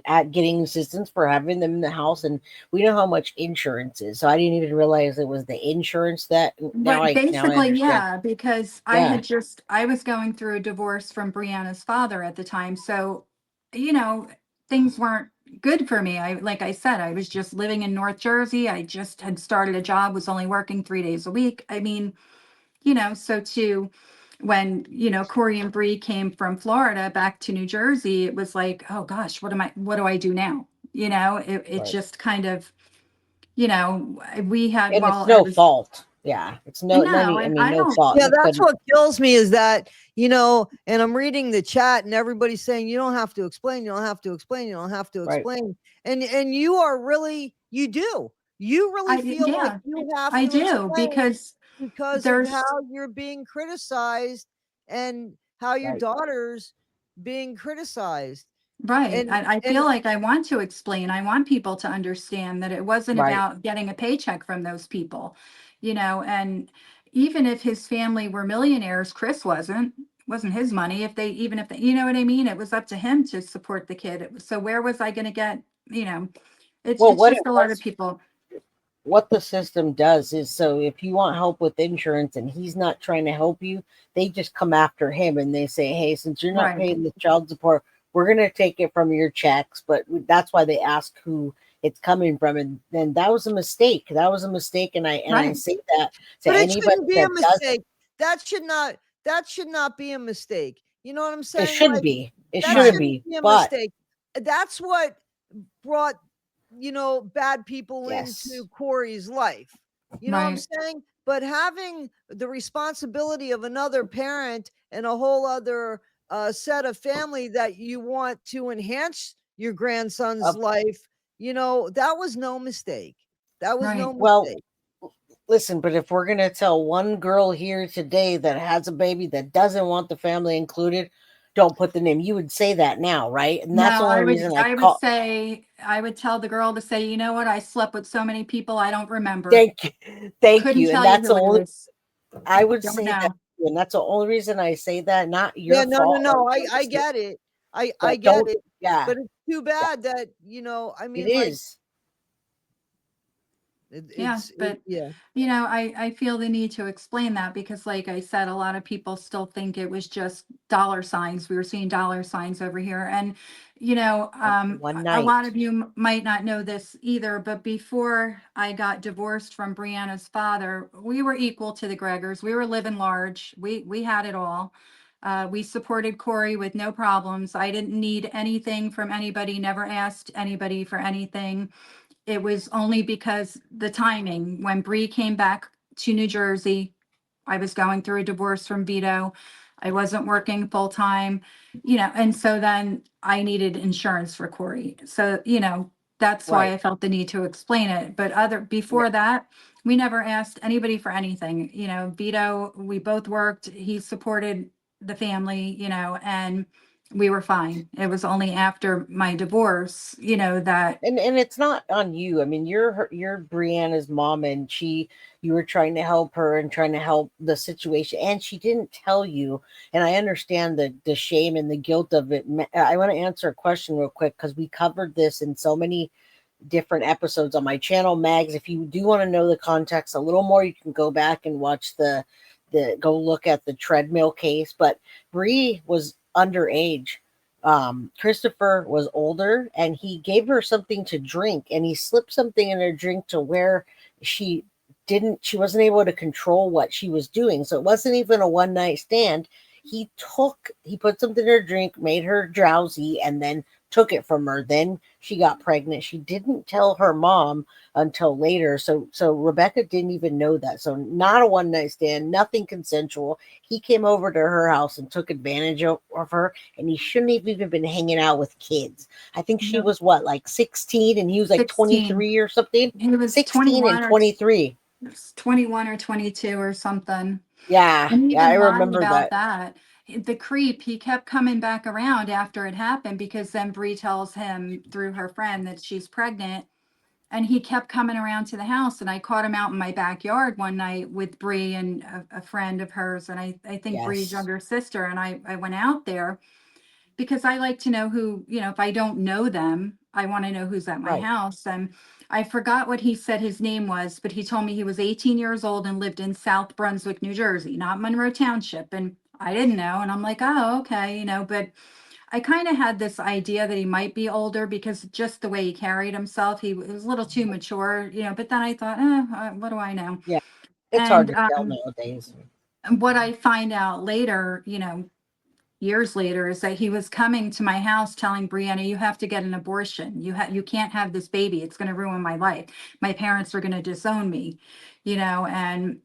At getting assistance for having them in the house, and we know how much insurance is. So I didn't even realize it was the insurance that. But Now I basically, understand. yeah, because Yeah, I was going through a divorce from Brianna's father at the time. So, you know, things weren't good for me. Like I said, I was just living in North Jersey. I just had started a job, was only working 3 days a week. I mean, so too, when, Corey and Bree came from Florida back to New Jersey, it was like, oh gosh, what do I do now? It right. just kind of, we had, And it's while I no was, fault. Yeah, it's I no none. know, I and mean, I no don't, fault. Yeah, You that's couldn't. what kills me is that, and I'm reading the chat and everybody's saying you don't have to explain, you don't have to explain, you don't have to Right. explain. And you are really, you do. You really feel like yeah, you have I to do, explain because because of how there's, you're being criticized and how your Right. daughter's being criticized. right. And I and feel like I want to explain. I want people to understand that it wasn't Right. about getting a paycheck from those people, and even if his family were millionaires, Chris wasn't his money. Even if they, you know what I mean? It was up to him to support the kid. So where was I going to get, Well, it's what it just a lot of was, people. what the system does is, so if you want help with insurance and he's not trying to help you, they just come after him and they say, "Hey, since you're not Right, paying the child support, we're going to take it from your checks." But that's why they ask who it's coming from, and then that was a mistake. That was a mistake, and I right, say that to but it anybody shouldn't be a that does it. mistake. That should not be a mistake. You know what I'm It saying? shouldn't Like be. It that right, shouldn't shouldn't be. be a But mistake. That's what brought, bad people yes, into Corey's life. You know what I'm right, saying? But having the responsibility of another parent and a whole other set of family that you want to enhance your grandson's uh, life, that was no mistake. That was no right. well, mistake. listen, but if we're going to tell one girl here today that has a baby that doesn't want the family included, don't put the name. You would say that now, right? And that's No, the only reason I call. I would tell the girl to say, you know what, I slept with so many people, I don't remember. Thank you. Thank Couldn't you. And tell you that's the who it only, is. I would Don't say that. know. And that's the only reason I say that. Not your Yeah, no, no, fault or no. I your I mistake, get it. I but get don't. it. Yeah, But it's too yeah, bad that, I it mean, like is. Yeah, but yeah. I feel the need to explain that because, like I said, a lot of people still think it was just dollar signs. We were seeing dollar signs over here. And, One a lot night. of you might not know this either, but before I got divorced from Brianna's father, we were equal to the Gregors. We were living large. We had it all. We supported Corey with no problems. I didn't need anything from anybody, never asked anybody for anything. It was only because the timing, when Bree came back to New Jersey, I was going through a divorce from Vito. I wasn't working full time, and so then I needed insurance for Corey. So, That's why Right. I felt the need to explain it. But before that, we never asked anybody for anything. You know, Vito, we both worked, he supported the family, you know, and we were fine. It was only after my divorce, you know, that And it's not on you. I mean, you're Brianna's mom, and you were trying to help her and trying to help the situation, and she didn't tell you. And I understand the shame and the guilt of it. I want to answer a question real quick because we covered this in so many different episodes on my channel, Mags. If you do want to know the context a little more, you can go back and watch the go look at the treadmill case. But Bree was underage. Christopher was older, and he gave her something to drink, and he slipped something in her drink to where she she wasn't able to control what she was doing. So it wasn't even a one night stand. He put something in her drink, made her drowsy, and then took it from her. Then she got pregnant. She didn't tell her mom until later. So Rebecca didn't even know that. So not a one night stand, nothing consensual. He came over to her house and took advantage of her, and he shouldn't have even been hanging out with kids. I think she no, was what, like 16, and he was like 16. 23 or something. He was 16 and 23. 21 or 22 or something. Yeah, And yeah, I even lying remember about that. that. The creep, he kept coming back around after it happened because then Bree tells him through her friend that she's pregnant. And he kept coming around to the house. And I caught him out in my backyard one night with Bree and a friend of hers. And I think Bree's Yes, younger sister. And I went out there because I like to know who, you know, if I don't know them, I want to know who's at my right, house. And I forgot what he said his name was, but he told me he was 18 years old and lived in South Brunswick, New Jersey, not Monroe Township. And I didn't know. And I'm like, oh, okay, you know, but I kind of had this idea that he might be older because just the way he carried himself, he was a little too mature, you know, but then I thought, what do I know? yeah. It's hard And to tell nowadays. what I find out later, you know, years later is that he was coming to my house telling Brianna, you have to get an abortion. You can't have this baby. It's going to ruin my life. My parents are going to disown me, you know, and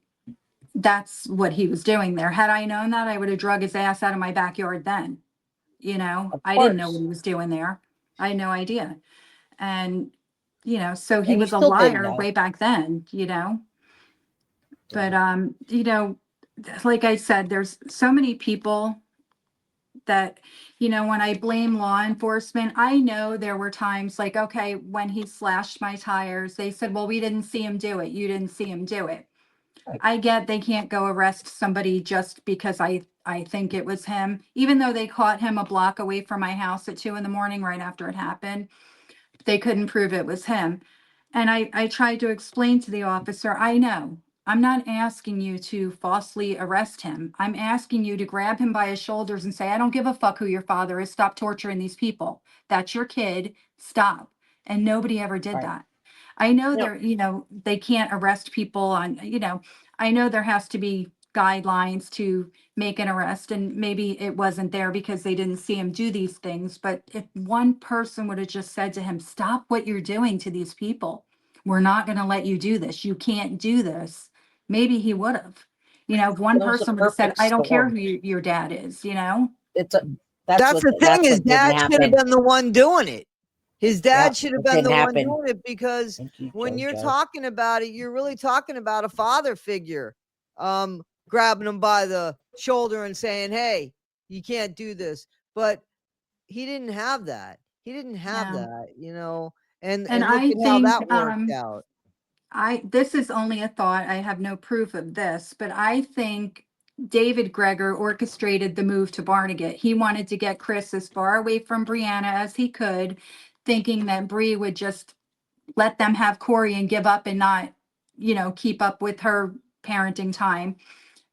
that's what he was doing there. Had I known that, I would have drug his ass out of my backyard then. You know, Of I didn't know what course, he was doing there. I had no idea. And, you know, so he and you was a still didn't liar know. way back then, you know. Yeah. But you know, like I said, there's so many people that, you know, when I blame law enforcement, I know there were times like, okay, when he slashed my tires, they said, well, we didn't see him do it. You didn't see him do it. Right. I get they can't go arrest somebody just because I think it was him, even though they caught him a block away from my house at 2 in the morning right after it happened. They couldn't prove it was him. And I tried to explain to the officer, I know, I'm not asking you to falsely arrest him. I'm asking you to grab him by his shoulders and say, I don't give a fuck who your father is. Stop torturing these people. That's your kid. Stop. And nobody ever did Right. that. I know No, there, you know, they can't arrest people on, you know, I know there has to be guidelines to make an arrest, and maybe it wasn't there because they didn't see him do these things. But if one person would have just said to him, stop what you're doing to these people, we're not going to let you do this, you can't do this, maybe he would have. You know, if one it was a person would have said, perfect I don't care storm. who your dad is, you know. It's a That's the thing. that's His what didn't dad should have happen. been the one doing it. His Yeah, dad should have it been didn't the one happen. doing it because Thank you, when you're JoJo. talking about it, you're really talking about a father figure, grabbing him by the shoulder and saying, "Hey, you can't do this." But he didn't have that. He didn't have No. that, you know. And And look I at how think that worked out. this is only a thought, I have no proof of this, but I think David Gregor orchestrated the move to Barnegat. He wanted to get Chris as far away from Brianna as he could, thinking that Bree would just let them have Corey and give up and not, you know, keep up with her parenting time.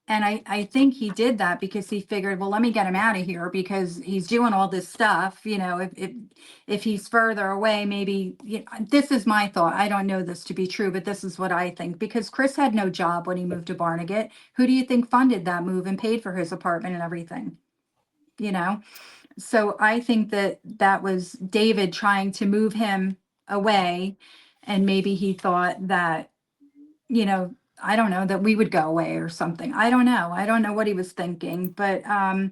And I think he did that because he figured, well, let me get him out of here because he's doing all this stuff. You know, if he's further away, maybe, you know, this is my thought. I don't know this to be true, but this is what I think. Because Chris had no job when he moved to Barnegat. Who do you think funded that move and paid for his apartment and everything? You know, so I think that that was David trying to move him away, and maybe he thought that, you know, I don't know, that we would go away or something. I don't know. I don't know what he was thinking, but Well,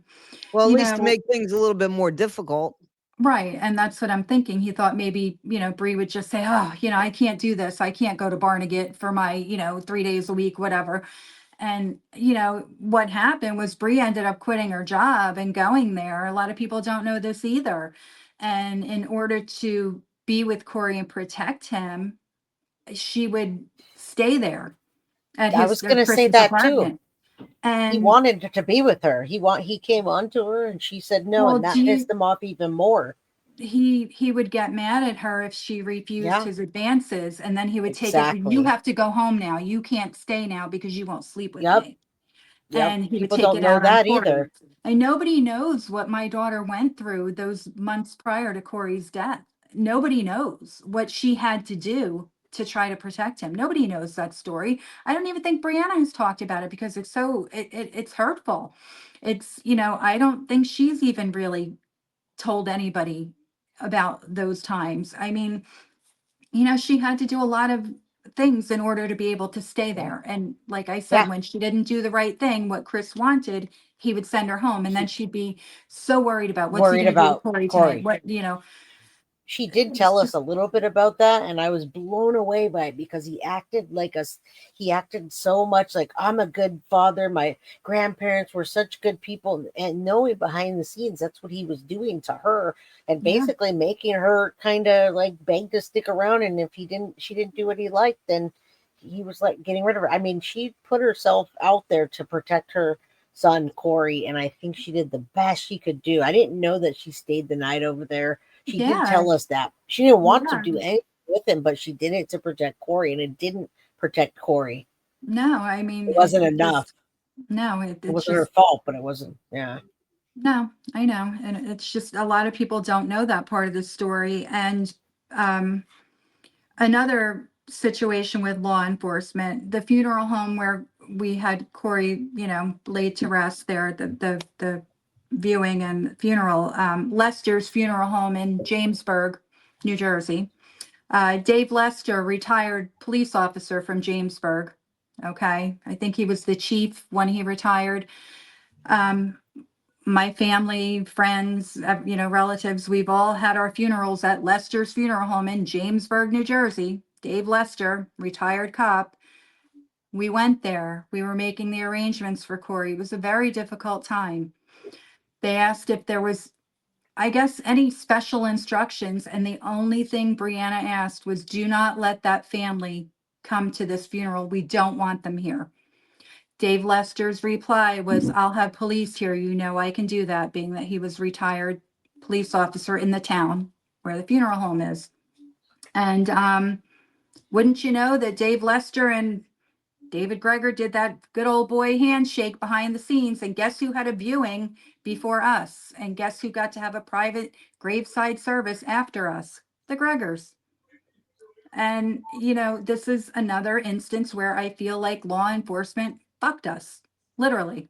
at you least to know, make things a little bit more difficult. Right. And that's what I'm thinking. He thought maybe, Bree would just say, oh, I can't do this. I can't go to Barnegat for my, 3 days a week, whatever. And, what happened was Bree ended up quitting her job and going there. A lot of people don't know this either. And in order to be with Corey and protect him, she would stay there at I was his gonna say Chris's that too. apartment. He And wanted to be with her. He came on to her, and she said no, well, and that pissed him off even more. he would get mad at her if she refused Yeah, his advances, and then he would take it, you exactly. have to go home now. You can't stay now because you won't sleep with Yep, me. yep. And he would People take don't it know out on that Corey. either. And nobody knows what my daughter went through those months prior to Corey's death. Nobody knows what she had to do to try to protect him. Nobody knows that story. I don't even think Brianna has talked about it because it's hurtful. I don't think she's even really told anybody about those times. I mean, she had to do a lot of things in order to be able to stay Yeah, there. And like I said, yeah. when she didn't do the right thing, what Chris wanted, he would send her home. And then She she'd be so worried about what's he worried going to do to about Corey tonight? Corey. She did It's tell us just, a little bit about that, and I was blown away by it because he acted like us. He acted so much like I'm a good father. My grandparents were such good people, and knowing behind the scenes, that's what he was doing to her, and yeah, basically making her kind of like beg to stick around. And if she didn't do what he liked, then he was like getting rid of her. I mean, she put herself out there to protect her son Corey, and I think she did the best she could do. I didn't know that she stayed the night over there. She did yeah, tell us that she didn't want to yeah. do anything with him, but she did it to protect Corey, and it didn't protect Corey. No, I mean, It wasn't it enough. just, no, It it's wasn't her just, fault, but it wasn't. Yeah, no, I know. And it's just a lot of people don't know that part of the story. And, um, another situation with law enforcement, the funeral home where we had Corey, laid to rest there at the viewing and funeral, Lester's Funeral Home in Jamesburg, New Jersey. Dave Lester, retired police officer from Jamesburg. Okay. I think he was the chief when he retired. Um, my family, friends, relatives, we've all had our funerals at Lester's Funeral Home in Jamesburg, New Jersey. Dave Lester, retired cop. We went there. We were making the arrangements for Corey. It was a very difficult time. They asked if there was, I guess, any special instructions, and the only thing Brianna asked was, do not let that family come to this funeral. We don't want them here. Dave Lester's reply was, I'll have police here. I can do that, being that he was retired police officer in the town where the funeral home is. And wouldn't you know that Dave Lester and David Gregor did that good old boy handshake behind the scenes. And guess who had a viewing before us? And guess who got to have a private graveside service after us? The Gregors. And, this is another instance where I feel like law enforcement fucked us, literally.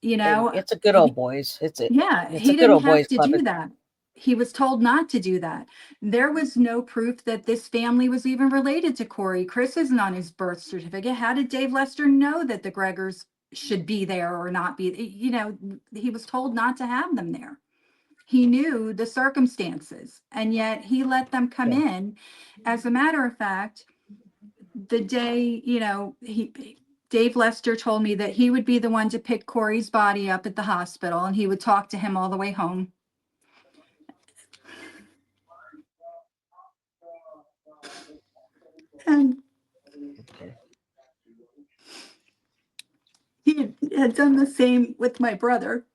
You and know, it's a good old he, boys. yeah, It's a he good didn't old have boys to club. do that. He was told not to do that. There was no proof that this family was even related to Corey. Chris isn't on his birth certificate. How did Dave Lester know that the Gregors should be there or not be? He was told not to have them there. He knew the circumstances, and yet he let them come Yeah. in. As a matter of fact, the day, Dave Lester told me that he would be the one to pick Corey's body up at the hospital, and he would talk to him all the way home. And Okay. he had done the same with my brother.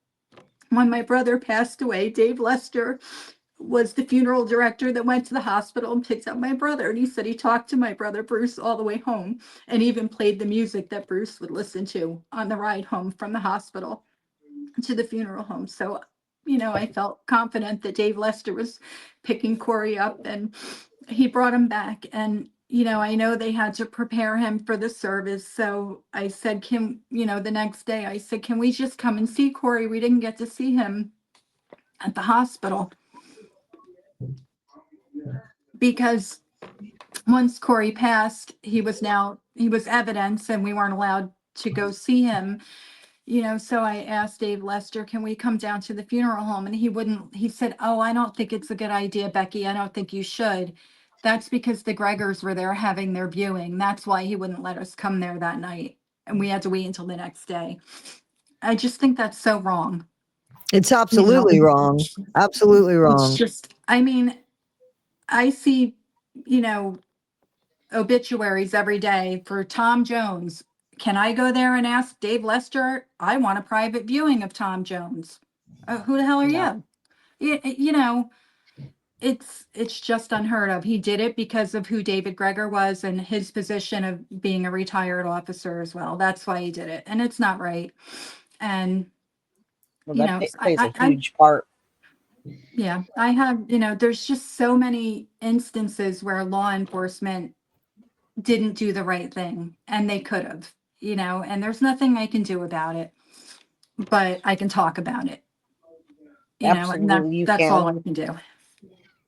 When my brother passed away, Dave Lester was the funeral director that went to the hospital and picked up my brother. And he said he talked to my brother Bruce all the way home and even played the music that Bruce would listen to on the ride home from the hospital to the funeral home. So, I felt confident that Dave Lester was picking Corey up, and he brought him back. And, I know they had to prepare him for the service. So I said, the next day, I said, can we just come and see Corey? We didn't get to see him at the hospital because once Corey passed, he was evidence and we weren't allowed to go see him. So I asked Dave Lester, can we come down to the funeral home? And he wouldn't. He said, oh, I don't think it's a good idea, Becky. I don't think you should. That's because the Gregors were there having their viewing. That's why he wouldn't let us come there that night. And we had to wait until the next day. I just think that's so wrong. It's You know, absolutely wrong. Absolutely it's wrong. just, I mean, I see, obituaries every day for Tom Jones. Can I go there and ask Dave Lester? I want a private viewing of Tom Jones. Who the hell are No. you? It's just unheard of. He did it because of who David Gregor was and his position of being a retired officer as well. That's why he did it, and it's not right. And Well, that plays a I huge part. yeah, I have, there's just so many instances where law enforcement didn't do the right thing and they could have, and there's nothing I can do about it, but I can talk about it, and Absolutely, you that's all can. I can do.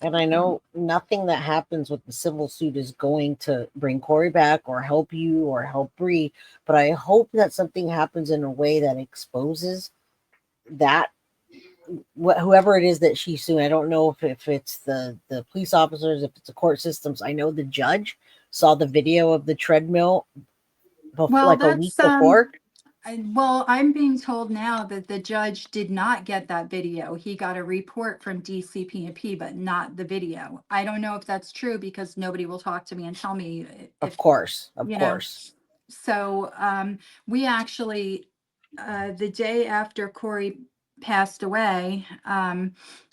And I know nothing that happens with the civil suit is going to bring Corey back or help you or help Bree, but I hope that something happens in a way that exposes that whoever it is that she's suing. I don't know if it's the police officers, if it's the court systems. I know the judge saw the video of the treadmill Well, like a week before. I'm being told now that the judge did not get that video. He got a report from DCP&P, but not the video. I don't know if that's true because nobody will talk to me and tell me Of if, course, of you know. course. So we actually, the day after Corey passed away,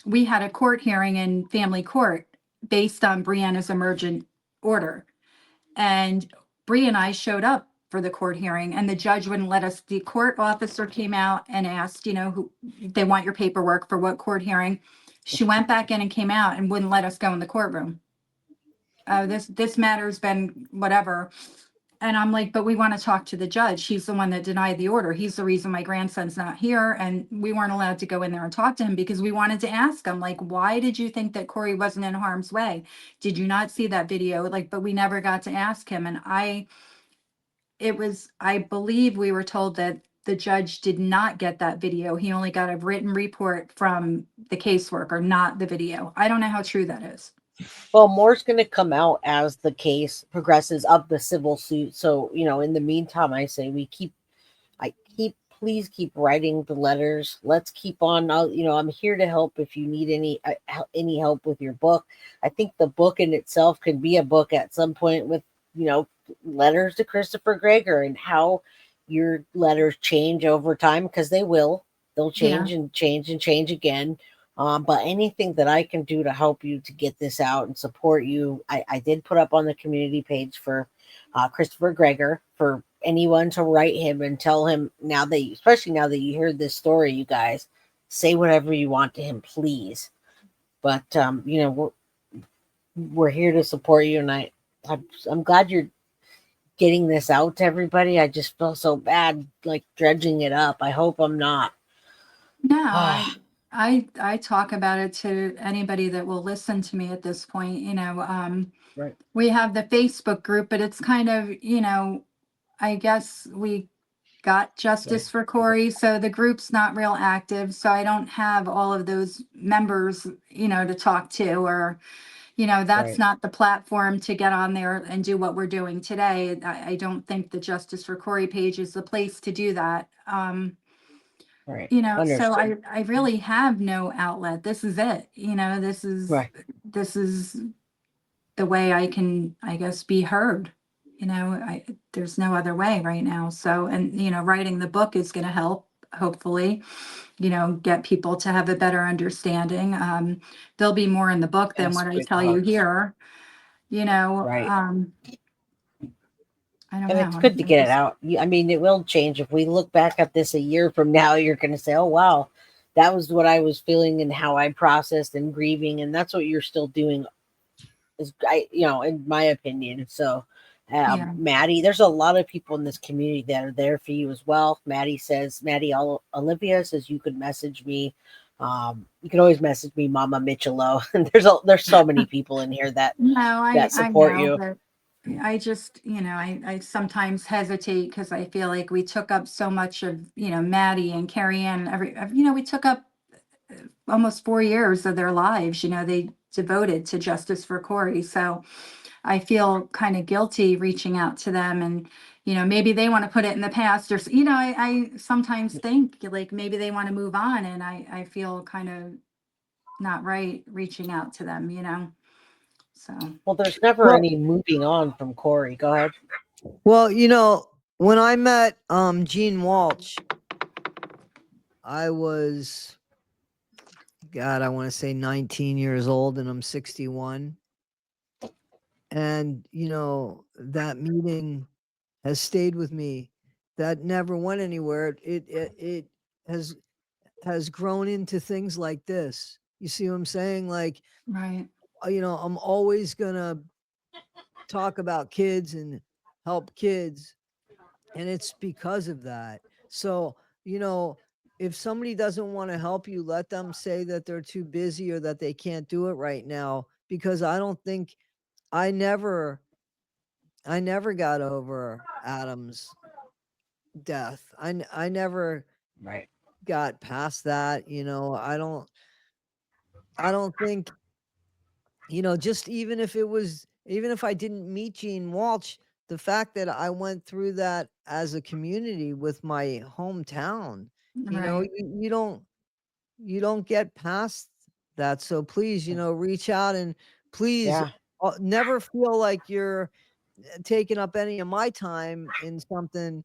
we had a court hearing in family court based on Brianna's emergent order. And Bree and I showed up for the court hearing and the judge wouldn't let us. The court officer came out and asked, who they want your paperwork for what court hearing. She went back in and came out and wouldn't let us go in the courtroom. This matter's been whatever. And I'm like, but we want to talk to the judge. He's the one that denied the order. He's the reason my grandson's not here. And we weren't allowed to go in there and talk to him because we wanted to ask him, like, why did you think that Corey wasn't in harm's way? Did you not see that video? But we never got to ask him. And I believe we were told that the judge did not get that video. He only got a written report from the caseworker, not the video. I don't know how true that is. Well, more's going to come out as the case progresses of the civil suit. So, in the meantime, I say please keep writing the letters. Let's keep on. I'm here to help if you need any help with your book. I think the book in itself could be a book at some point with, letters to Christopher Gregor and how your letters change over time, because they will. They'll change and change and change again. But anything that I can do to help you to get this out and support you, I did put up on the community page for Christopher Gregor for anyone to write him and tell him especially now that you heard this story, you guys say whatever you want to him, please. But we're here to support you, and I'm glad you're getting this out to everybody. I just feel so bad, like dredging it up. I hope I'm not. No, I talk about it to anybody that will listen to me at this point. Right. We have the Facebook group, but it's kind of, I guess we got justice for Corey, so the group's not real active. So I don't have all of those members, to talk to, or, that's Right. not the platform to get on there and do what we're doing today. I don't think the Justice for Corey page is the place to do that. Right. So Understood. I really have no outlet. This is it. Right. This is the way I can, I guess, be heard. There's no other way right now. So, and writing the book is going to help, hopefully, get people to have a better understanding. There'll be more in the book than Yes, what I big tell you hugs. here. Right. I don't And know. it's good to get it out. I mean, it will change. If we look back at this a year from now, you're going to say, oh, wow, that was what I was feeling and how I processed and grieving. And that's what you're still doing, in my opinion. So, Yeah. Maddie, there's a lot of people in this community that are there for you as well. Olivia says you could message me. You can always message me, Mama Micciolo. And there's so many people in here that No, I support know, you. but I just, I sometimes hesitate because I feel like we took up so much of, Maddie and Carrie Ann, we took up almost 4 years of their lives, they devoted to justice for Corey. So I feel kind of guilty reaching out to them, and, maybe they want to put it in the past, or, I sometimes think like maybe they want to move on, and I feel kind of not right reaching out to them, so. Well, there's never Well, any moving on from Corey. Go ahead. well, when I met Gene Walsh, I was, God, I want to say 19 years old, and I'm 61. And that meeting has stayed with me. That never went anywhere. It has grown into things like this. You see what I'm saying? Like, Right. I'm always gonna talk about kids and help kids, and it's because of that. So, if somebody doesn't want to help you, let them say that they're too busy or that they can't do it right now, because I don't think I never I never got over Adam's death. I never Right. got past that. I don't think, just even if I didn't meet Gene Walsh, the fact that I went through that as a community with my hometown, Right. you don't get past that. So please, reach out, and please, Yeah. never feel like you're taking up any of my time in something,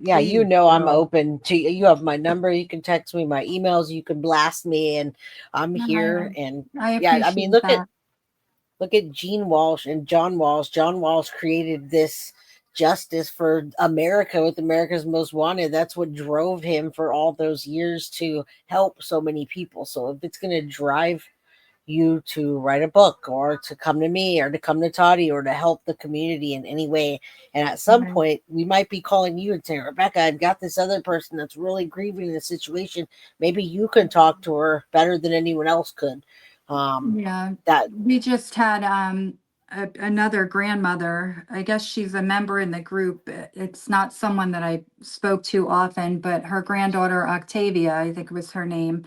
Yeah, please, I'm open to you. You have my number. You can text me my emails. You can blast me, and I'm No, here. And I yeah, I mean, appreciate that. look at Gene Walsh and John Walsh. John Walsh created this justice for America with America's Most Wanted. That's what drove him for all those years to help so many people. So if it's going to drive you to write a book or to come to me or to come to Toddy or to help the community in any way. And at some Right. point, we might be calling you and saying, Rebecca, I've got this other person that's really grieving the situation. Maybe you can talk to her better than anyone else could. Yeah. That, We just had another grandmother. I guess she's a member in the group. It's not someone that I spoke to often, but her granddaughter Octavia, I think was her name.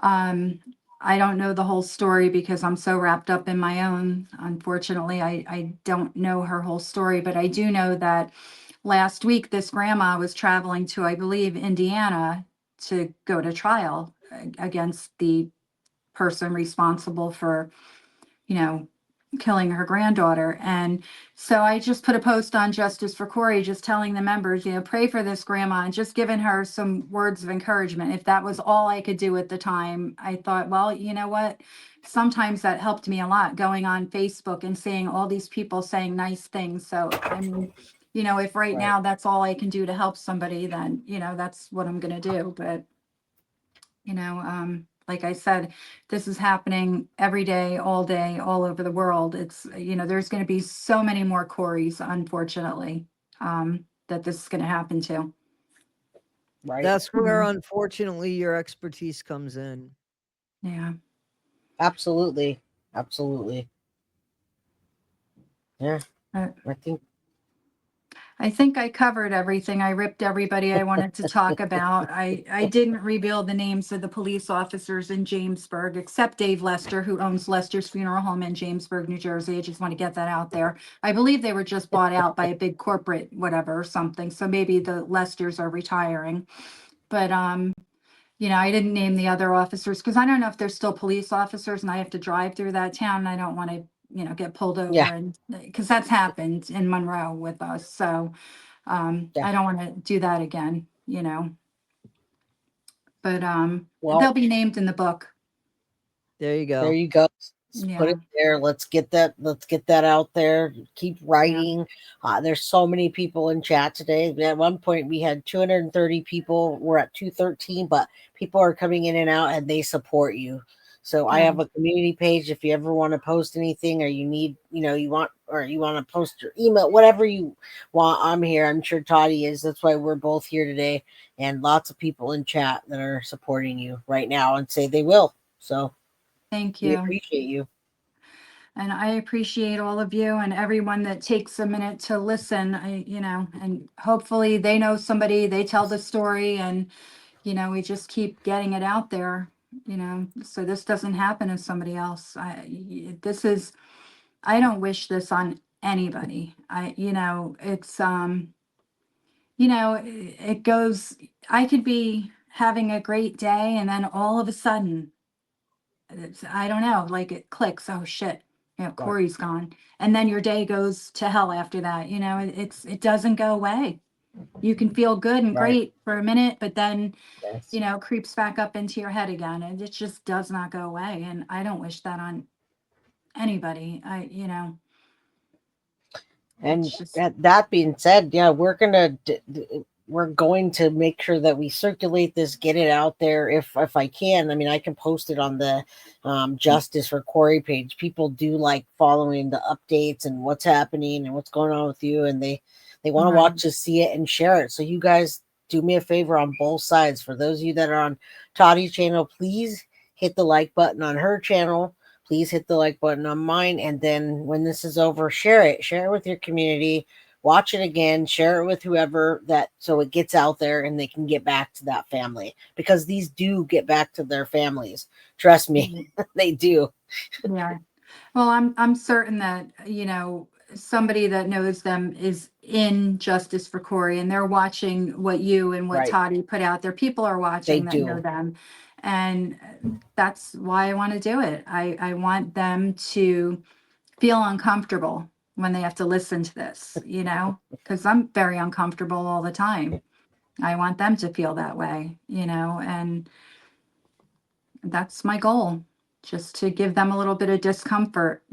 Um, I don't know the whole story because I'm so wrapped up in my own. Unfortunately, I don't know her whole story, but I do know that last week this grandma was traveling to, I believe, Indiana to go to trial against the person responsible for, you know, killing her granddaughter. And so I just put a post on Justice for Corey, just telling the members, pray for this grandma, and just giving her some words of encouragement. If that was all I could do at the time, I thought, well, you know what? Sometimes that helped me a lot, going on Facebook and seeing all these people saying nice things. So, I mean, if right right, now that's all I can do to help somebody, then, that's what I'm going to do. But like I said, this is happening every day, all over the world. It's, there's going to be so many more Corys, unfortunately, that this is going to happen to. right. that's where, Mhm. unfortunately, your expertise comes in. Yeah. Absolutely. Absolutely. Yeah. Uh, I think, I think I covered everything. I ripped everybody I wanted to talk about. I didn't reveal the names of the police officers in Jamesburg, except Dave Lester, who owns Lester's Funeral Home in Jamesburg, New Jersey. I just want to get that out there. I believe they were just bought out by a big corporate whatever or something. So maybe the Lesters are retiring. But I didn't name the other officers because I don't know if they're still police officers and I have to drive through that town and I don't want to, get pulled yeah. over, and because that's happened in Monroe with us. So Yeah. I don't want to do that again, but Well, they'll be named in the book. There you there go. you go. Put Yeah. it there. Let's get that. Let's get that out there. Keep Yeah. writing. There's so many people in chat today. At one point, we had 230 people. We're at 213, but people are coming in and out, and they support you. So I have Good. a community page. If you ever want to post anything, or you need, you want to post your email, whatever you want, I'm here. I'm sure Toddy is. That's why we're both here today, and lots of people in chat that are supporting you right now and say they will. So Thank we you. appreciate you. And I appreciate all of you and everyone that takes a minute to listen. And hopefully they know somebody, they tell the story, and, we just keep getting it out there, so this doesn't happen to somebody else. I don't wish this on anybody. It goes, I could be having a great day and then all of a sudden, I don't know, like it clicks. Oh shit. Right. Corey's gone. And then your day goes to hell after that. It doesn't go away. You can feel good and Right. great for a minute, but then, Yes. creeps back up into your head again. And it just does not go away. And I don't wish that on anybody. And It's just, that being said, yeah, we're going to make sure that we circulate this, get it out there. If I can, I mean, I can post it on the Justice for Corey page. People do like following the updates and what's happening and what's going on with you, and they want to right. watch us, see it, and share it. So you guys do me a favor on both sides. For those of you that are on Tottie's channel, please hit the like button on her channel. Please hit the like button on mine. And then when this is over, share it with your community, watch it again, share it with whoever that, so it gets out there and they can get back to that family, because these do get back to their families. Trust me, they do. Yeah. Well, I'm certain that, somebody that knows them is in Justice for Corey, and they're watching what you and what Right. Toddy put out there. People are They watching that know do. them. And that's why I want to do it. I want them to feel uncomfortable when they have to listen to this, because I'm very uncomfortable all the time. I want them to feel that way, and that's my goal, just to give them a little bit of discomfort,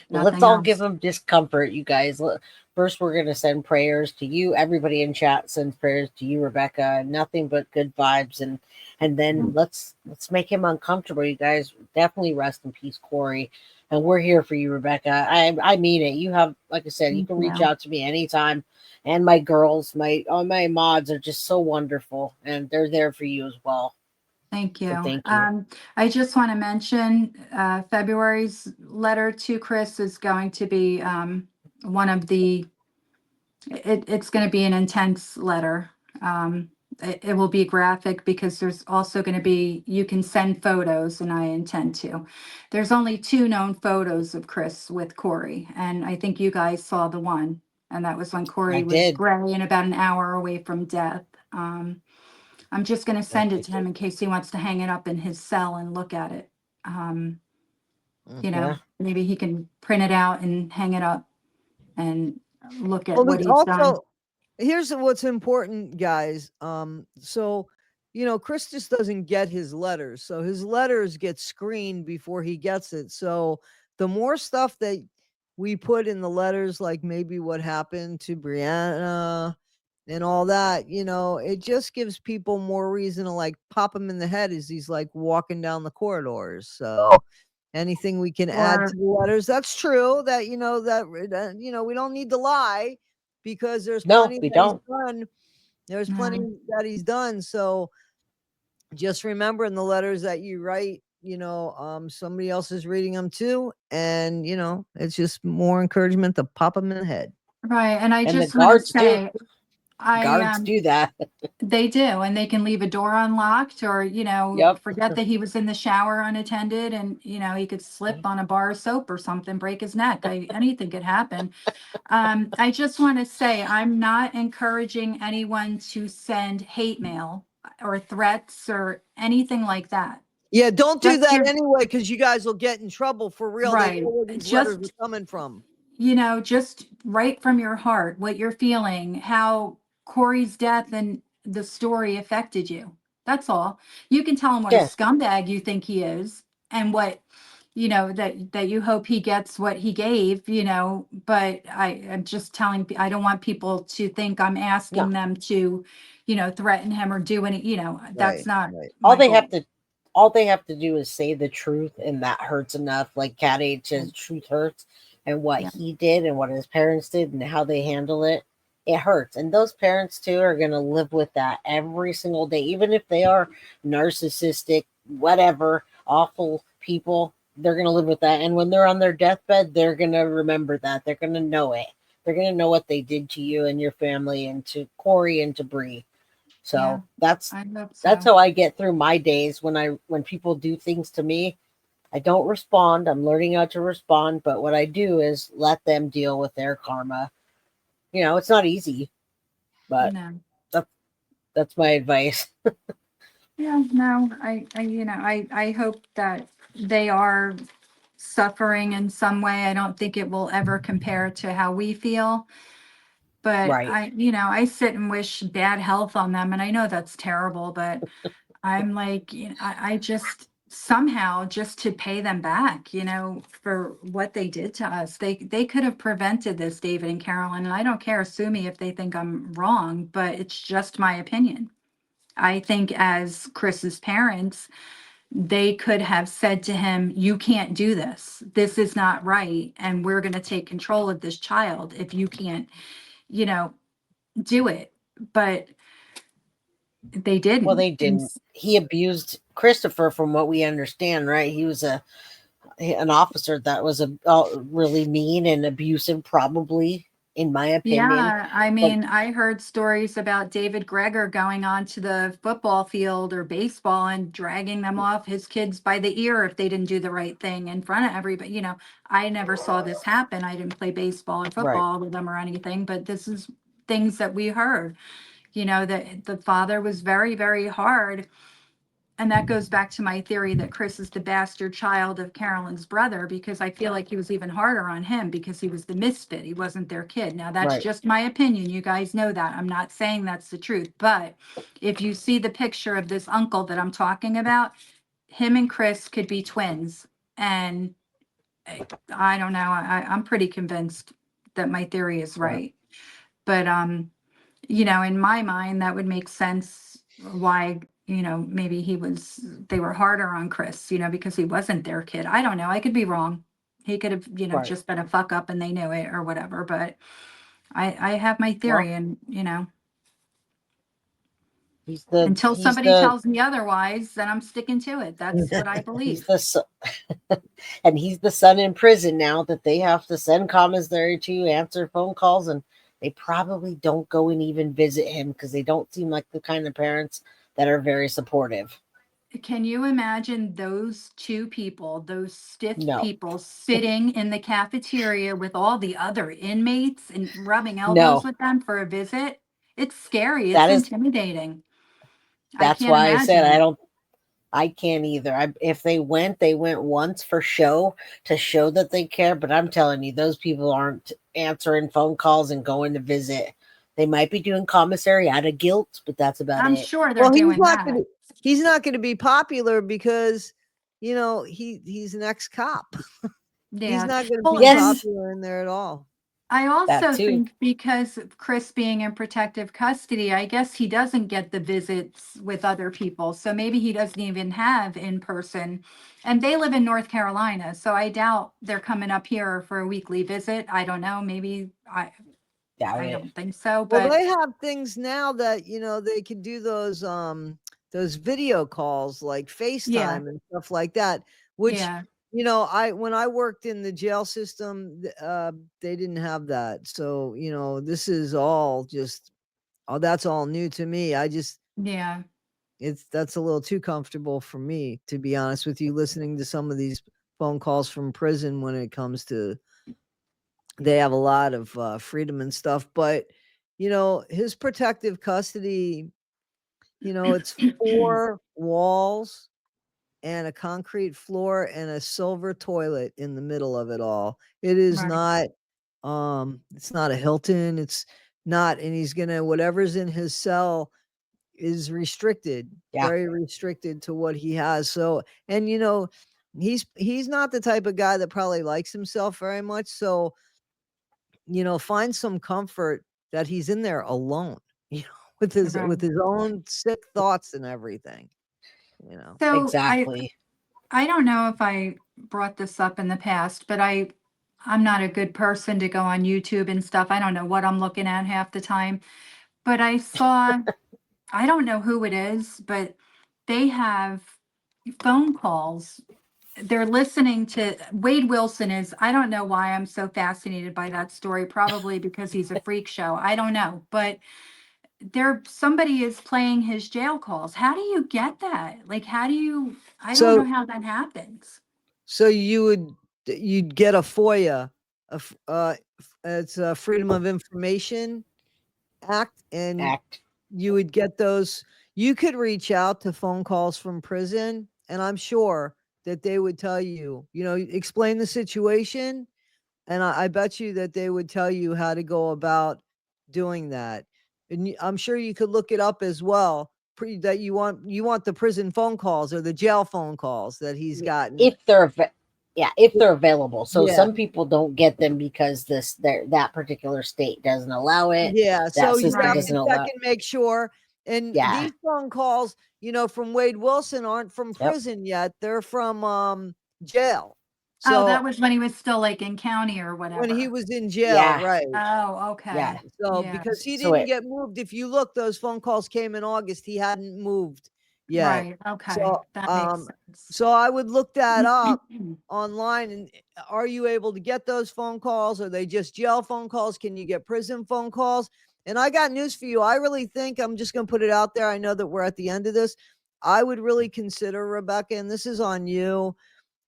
Well, let's nothing all give else. them discomfort, you guys. First, we're going to send prayers to you. Everybody in chat sends prayers to you, Rebecca. Nothing but good vibes, and then let's make him uncomfortable, you guys. Definitely rest in peace, Corey. And we're here for you, Rebecca. I mean it. You have, like I said, you can reach Yeah. out to me anytime. And my girls, all my mods are just so wonderful, and they're there for you as well. Thank So you. thank you. I just want to mention February's letter to Chris is going to be one of the, it's going to be an intense letter. It will be graphic because there's also going to be, you can send photos, and I intend to. There's only 2 known photos of Chris with Corey, and I think you guys saw the one, and that was when I Corey was did. gray and about an hour away from death. I'm just going to Yes, send I it to him did. in case he wants to hang it up in his cell and look at it. Yeah. Maybe he can print it out and hang it up and look at Well, what there's he's done. also here's what's important, guys. So Chris just doesn't get his letters, so his letters get screened before he gets it. So the more stuff that we put in the letters, like maybe what happened to Brianna and all that, it just gives people more reason to like pop him in the head as he's like walking down the corridors. So anything we can add Or to the letters, that's true. That we don't need to lie, because there's No, plenty we that he's don't. done. There's plenty no, that he's done. So just remember, in the letters that you write, somebody else is reading them too, and it's just more encouragement to pop them in the head. right. And I And the just want to guards do. say, I Guards do that. they do, and they can leave a door unlocked, or Yep. forget that he was in the shower unattended, and he could slip on a bar of soap or something, break his neck. Anything could happen. I just want to say, I'm not encouraging anyone to send hate mail or threats or anything like that. Yeah, don't do Just that your anyway, because you guys will get in trouble for real. They know right. where these letters Just are coming from. just right from your heart, what you're feeling, how Corey's death and the story affected you. That's all. You can tell him what a Yeah. scumbag you think he is, and what, that you hope he gets what he gave, but I'm just telling, I don't want people to think I'm No. asking them to, threaten him or do any, that's Right, not right. All my they have goal. to all they have to do is say the truth, and that hurts enough. Like Cat H says, truth hurts, and what Yeah. he did and what his parents did and how they handle it, it hurts. And those parents too are gonna live with that every single day, even if they are narcissistic, whatever, awful people. they're going to live with that. And when they're on their deathbed, they're going to remember that. They're going to know it. They're going to know what they did to you and your family and to Corey and to Bree. Yeah, So that's I hope that's so. how I get through my days when people do things to me. I don't respond. I'm learning how to respond, but what I do is let them deal with their karma. It's not easy, but No. that, that's my advice. Yeah, no, I hope that they are suffering in some way. I don't think it will ever compare to how we feel. But Right. I sit and wish bad health on them. And I know that's terrible, but I'm like, I just somehow just to pay them back, for what they did to us. They could have prevented this, David and Carolyn. And I don't care, sue me if they think I'm wrong, but it's just my opinion. I think as Chris's parents, they could have said to him, you can't do this. This is not right. And we're going to take control of this child if you can't, you know, do it. But they Well, didn't. they didn't. He abused Christopher, from what we understand, right? He was an officer that was really mean and abusive, probably, in my opinion. Yeah, I But mean, I heard stories about David Gregor going onto the football field or baseball and dragging them off his kids by the ear if they didn't do the right thing in front of everybody. I never saw this happen. I didn't play baseball or right, football with them or anything, but this is things that we heard, that the father was very, very hard. And that goes back to my theory that Chris is the bastard child of Carolyn's brother, because I feel like he was even harder on him because he was the misfit. He wasn't their kid. Now, that's right. just my opinion. You guys know that. I'm not saying that's the truth. But if you see the picture of this uncle that I'm talking about, him and Chris could be twins. And I don't know. I'm pretty convinced that my theory is Right. right. But in my mind, that would make sense why, maybe they were harder on Chris, because he wasn't their kid. I don't know. I could be wrong. He could have, Right. just been a fuck up and they knew it or whatever. But I have my Well, theory, and, he's the until he's somebody the tells me otherwise, then I'm sticking to it. That's what I he's believe. the and he's the son in prison now that they have to send commissary to, answer phone calls, and they probably don't go and even visit him because they don't seem like the kind of parents that are very supportive. Can you imagine those two people, those stiff No, people sitting in the cafeteria with all the other inmates and rubbing elbows no, with them for a visit? It's scary. It's that is intimidating. I that's can't why I said imagine. I can't either. If they went once for show, to show that they care. But I'm telling you, those people aren't answering phone calls and going to visit. They might be doing commissary out of guilt, but that's about I'm it. sure they're Well, doing that. he's not gonna be popular because he's an ex-cop. He's Yeah. not gonna Well, be Yes, and popular in there at all. I that also too. think because of Chris being in protective custody, I guess he doesn't get the visits with other people. So maybe he doesn't even have in person. And they live in North Carolina. So I doubt they're coming up here for a weekly visit. I don't know. Maybe Doubt I it. don't think so. Well, But they have things now that, they can do those video calls like yeah, FaceTime and stuff like that, which, yeah, I when I worked in the jail system, they didn't have that. So, this is all just that's all new to me. yeah. That's a little too comfortable for me, to be honest with you, listening to some of these phone calls from prison when it comes to they have a lot of freedom and stuff, but his protective custody, it's four walls and a concrete floor and a silver toilet in the middle of it all. It is Right, not it's not a Hilton, it's not, and he's gonna whatever's in his cell is restricted, Yeah, very restricted to what he has. So, and he's not the type of guy that probably likes himself very much. So, find some comfort that he's in there alone, with right. his own sick thoughts and everything, you know. So exactly. I don't know if I brought this up in the past, but I'm not a good person to go on YouTube and stuff. I don't know what I'm looking at half the time. But I don't know who it is, but they have phone calls they're listening to Wade Wilson is, I don't know why I'm so fascinated by that story, probably because he's a freak show. I don't know, but somebody is playing his jail calls. How do you get that? Like, I don't know So how that happens. so you'd get a FOIA, it's a Freedom of Information Act, and Act. you would get those. You could reach out to phone calls from prison, and I'm sure that they would tell you, explain the situation, and I bet you that they would tell you how to go about doing that. And I'm sure you could look it up as well. That you want the prison phone calls or the jail phone calls that he's gotten. If if they're available. So Yeah, some people don't get them because that particular state doesn't allow it. yeah. That So you system have Right. to doesn't check allow. and make sure. And Yeah. these phone calls, from Wade Wilson aren't from Yep. prison yet. They're from jail. Oh, So that was when he was still like in county or when he whatever. was in jail, Yeah. right? Oh, Yeah. okay. So Yeah. because he So didn't it. get moved, if you look, those phone calls came in August. He hadn't moved yet. Right. Okay. So That makes sense. so I would look that up online. And are you able to get those phone calls? Are they just jail phone calls? Can you get prison phone calls? And I got news for you. I really think, I'm just going to put it out there. I know that we're at the end of this. I would really consider, Rebecca, and this is on you.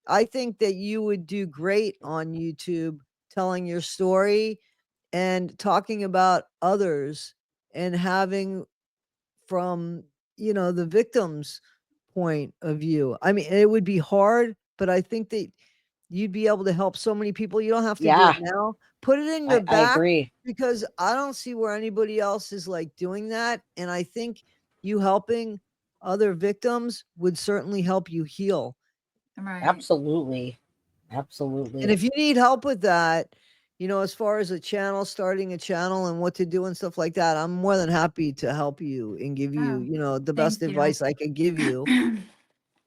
I think that you would do great on YouTube telling your story and talking about others, and having from, the victim's point of view. I mean, it would be hard, but I think that you'd be able to help so many people. You don't have to do it Yeah. now. Put it in your I back, agree. because I don't see where anybody else is like doing that. And I think you helping other victims would certainly help you heal. Right. Absolutely. And Absolutely. if you need help with that, as far as starting a channel and what to do and stuff like that, I'm more than happy to help you and give you, Oh, the best thank you. advice I could give you.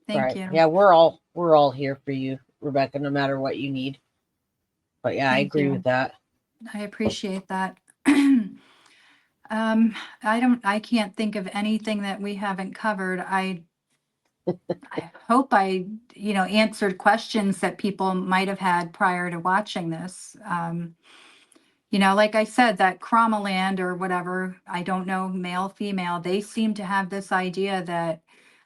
Thank Right. you. Yeah, we're all here for you, Rebecca, no matter what you need. But yeah, I Thank agree with you. that. I appreciate that. I can't think of anything that we haven't covered. I hope answered questions that people might have had prior to watching this. Like I said, that Cromaland or whatever, I don't know, male, female, they seem to have this idea that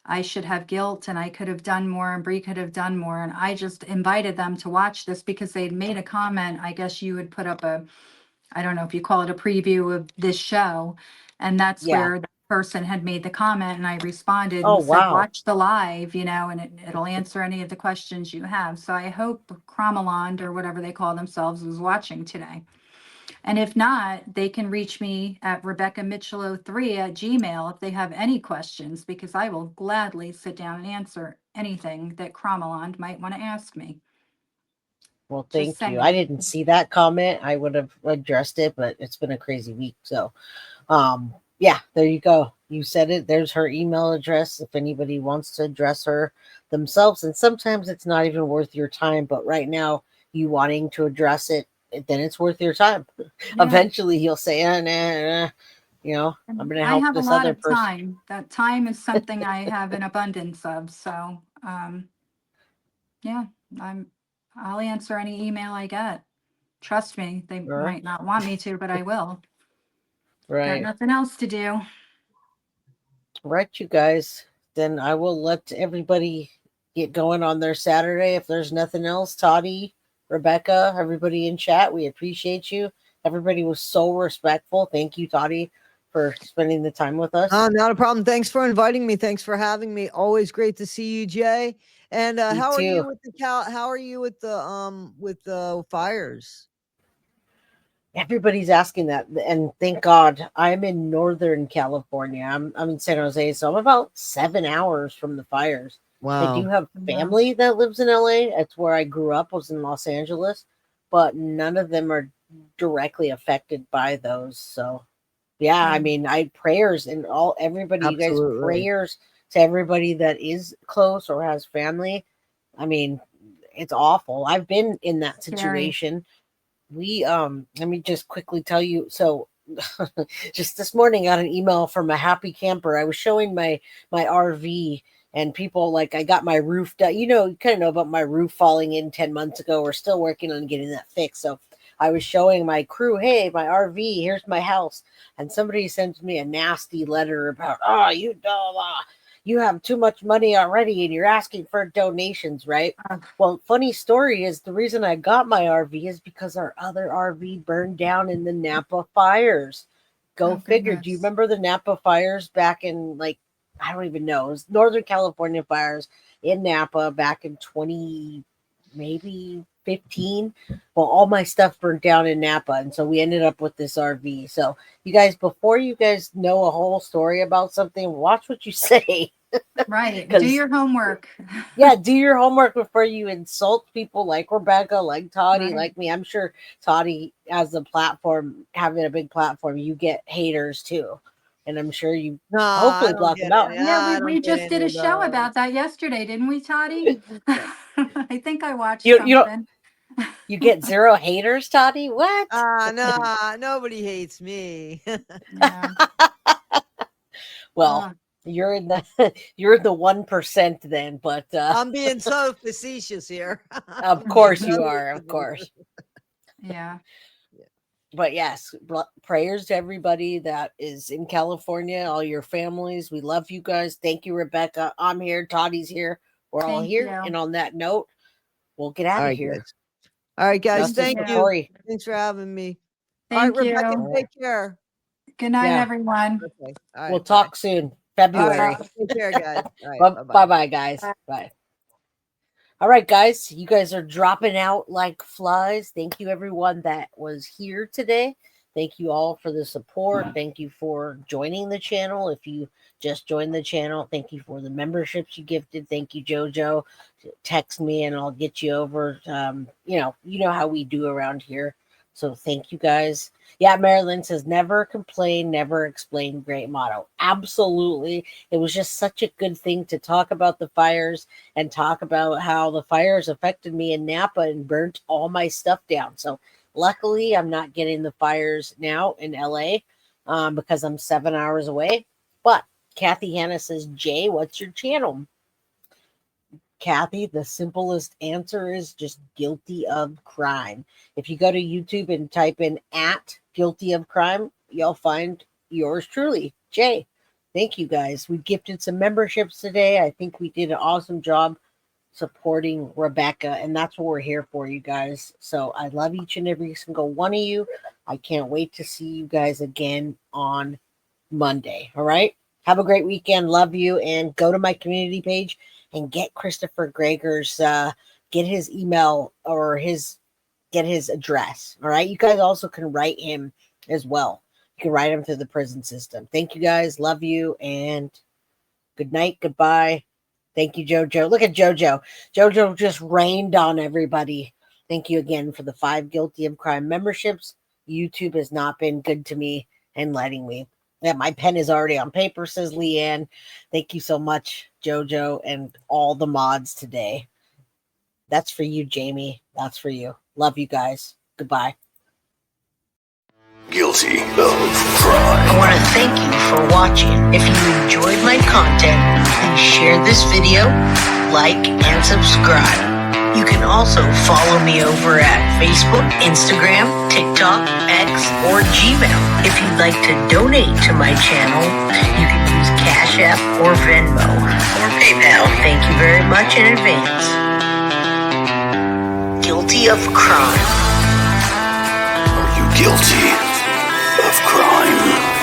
I should have guilt and I could have done more and Bree could have done more. And I just invited them to watch this because they'd made a comment. I guess you would put up I don't know if you call it a preview of this show. And that's Yeah. where the person had made the comment and I responded Oh and said, wow. watch the live, and it'll answer any of the questions you have. So I hope Cromaland or whatever they call themselves is watching today. And if not, they can reach me at RebeccaMicciolo3@gmail if they have any questions, because I will gladly sit down and answer anything that Cromaland might want to ask me. Well, Just thank you. I saying. didn't see that comment. I would have addressed it, but it's been a crazy week. So yeah, there you go. You said it. There's her email address if anybody wants to address her themselves. And sometimes it's not even worth your time, but right now, you wanting to address it, then it's worth your time. Yeah. Eventually he'll say, I'm And gonna I help have a this lot other of person. time. That time is something I have an abundance of. So, yeah, I'll answer any email I get. Trust me, they Right. might not want me to, but I will. Got Right. nothing else to do. Right, you guys. Then I will let everybody get going on their Saturday. If there's nothing else, Toddy, Rebecca, everybody in chat, we appreciate you. Everybody was so respectful. Thank you, Toddy, for spending the time with us. Not a problem. Thanks for inviting me. Thanks for having me. Always great to see you, Jay. And You how are you too. with how are you with the fires? Everybody's asking that, and thank God I'm in Northern California. I'm in San Jose, so I'm about 7 hours from the fires. I do Wow. have family that lives in LA. That's where I grew up, was in Los Angeles, but none of them are directly affected by those. So yeah, I mean, I prayers and everybody, you guys, Absolutely. prayers to everybody that is close or has family. I mean, it's awful. I've been in that Scary. situation. Let me just quickly tell you. So just this morning I got an email from a happy camper. I was showing my RV And people like, I got my roof done. You know, you kind of know about my roof falling in 10 months ago. We're still working on getting that fixed. So I was showing my crew, hey, my RV, here's my house. And somebody sends me a nasty letter about, oh, you have too much money already and you're asking for donations, right? Well, funny story is the reason I got my RV is because our other RV burned down in the Napa fires. Go figure. Do you Goodness. remember the Napa fires back in, like, I don't even know. It was Northern California fires in Napa back in 20, maybe 15. Well, all my stuff burned down in Napa. And so we ended up with this RV. So you guys, before you guys know a whole story about something, watch what you say. Right. Do 'Cause- your homework. Yeah, do your homework before you insult people like Rebecca, like Toddy, Right. like me. I'm sure Toddy, as a platform, having a big platform, you get haters too. And I'm sure you No, hopefully I don't block get them out. any. Yeah, I we don't get just did any a of show those. about that yesterday, didn't we, Toddy? I think I watched You don't, something. you get zero haters, Toddy? What? No, nobody hates me. Yeah. Well, you're in the you're in the 1% then, but I'm being so facetious here. of course you are, of course. Yeah. But yes, prayers to everybody that is in California, all your families. We love you guys. Thank you, Rebecca. I'm here. Toddy's here. We're all Thank here. you. And on that note, we'll get out All of right, here. guys. All right, guys. Justice Thank for you. you. Corey. Thanks for having me. Thank all right, Rebecca, you. take care. Good night, Yeah. everyone. Okay. All right. We'll bye. talk soon, All February. right. Take care, guys. All right. Bye-bye. Bye-bye, guys. Bye. All right, guys. You guys are dropping out like flies. Thank you, everyone that was here today. Thank you all for the support. Thank you for joining the channel. If you just joined the channel, thank you for the memberships you gifted. Thank you, JoJo. Text me and I'll get you over. You know how we do around here. So thank you guys. Yeah, Marilyn says never complain, never explain. Great motto. Absolutely. It was just such a good thing to talk about the fires and talk about how the fires affected me in Napa and burnt all my stuff down. So luckily, I'm not getting the fires now in LA because I'm 7 hours away. But Kathy Hanna says, Jay, what's your channel? Kathy, the simplest answer is just guilty of crime. If you go to YouTube and type in @guilty of crime, you'll find yours truly, Jay. Thank you guys. We gifted some memberships today. I think we did an awesome job supporting Rebecca, and that's what we're here for, you guys. So I love each and every single one of you. I can't wait to see you guys again on Monday. All right. Have a great weekend. Love you. And go to my community page and get Christopher Gregor's get his email or get his address. All right. You guys also can write him as well. You can write him through the prison system. Thank you guys. Love you. And good night. Goodbye. Thank you, JoJo. Look at JoJo. JoJo just rained on everybody. Thank you again for the 5 Guilty of Crime memberships. YouTube has not been good to me and letting me. Yeah, my pen is already on paper, says Leanne. Thank you so much, JoJo, and all the mods today. That's for you, Jamie. That's for you. Love you guys. Goodbye. Guilty of crime. I want to thank you for watching. If you enjoyed my content, please share this video, like, and subscribe. You can also follow me over at Facebook, Instagram, TikTok, X, or Gmail. If you'd like to donate to my channel, you can use Cash App or Venmo or PayPal. Thank you very much in advance. Guilty of crime. Are you guilty of crime?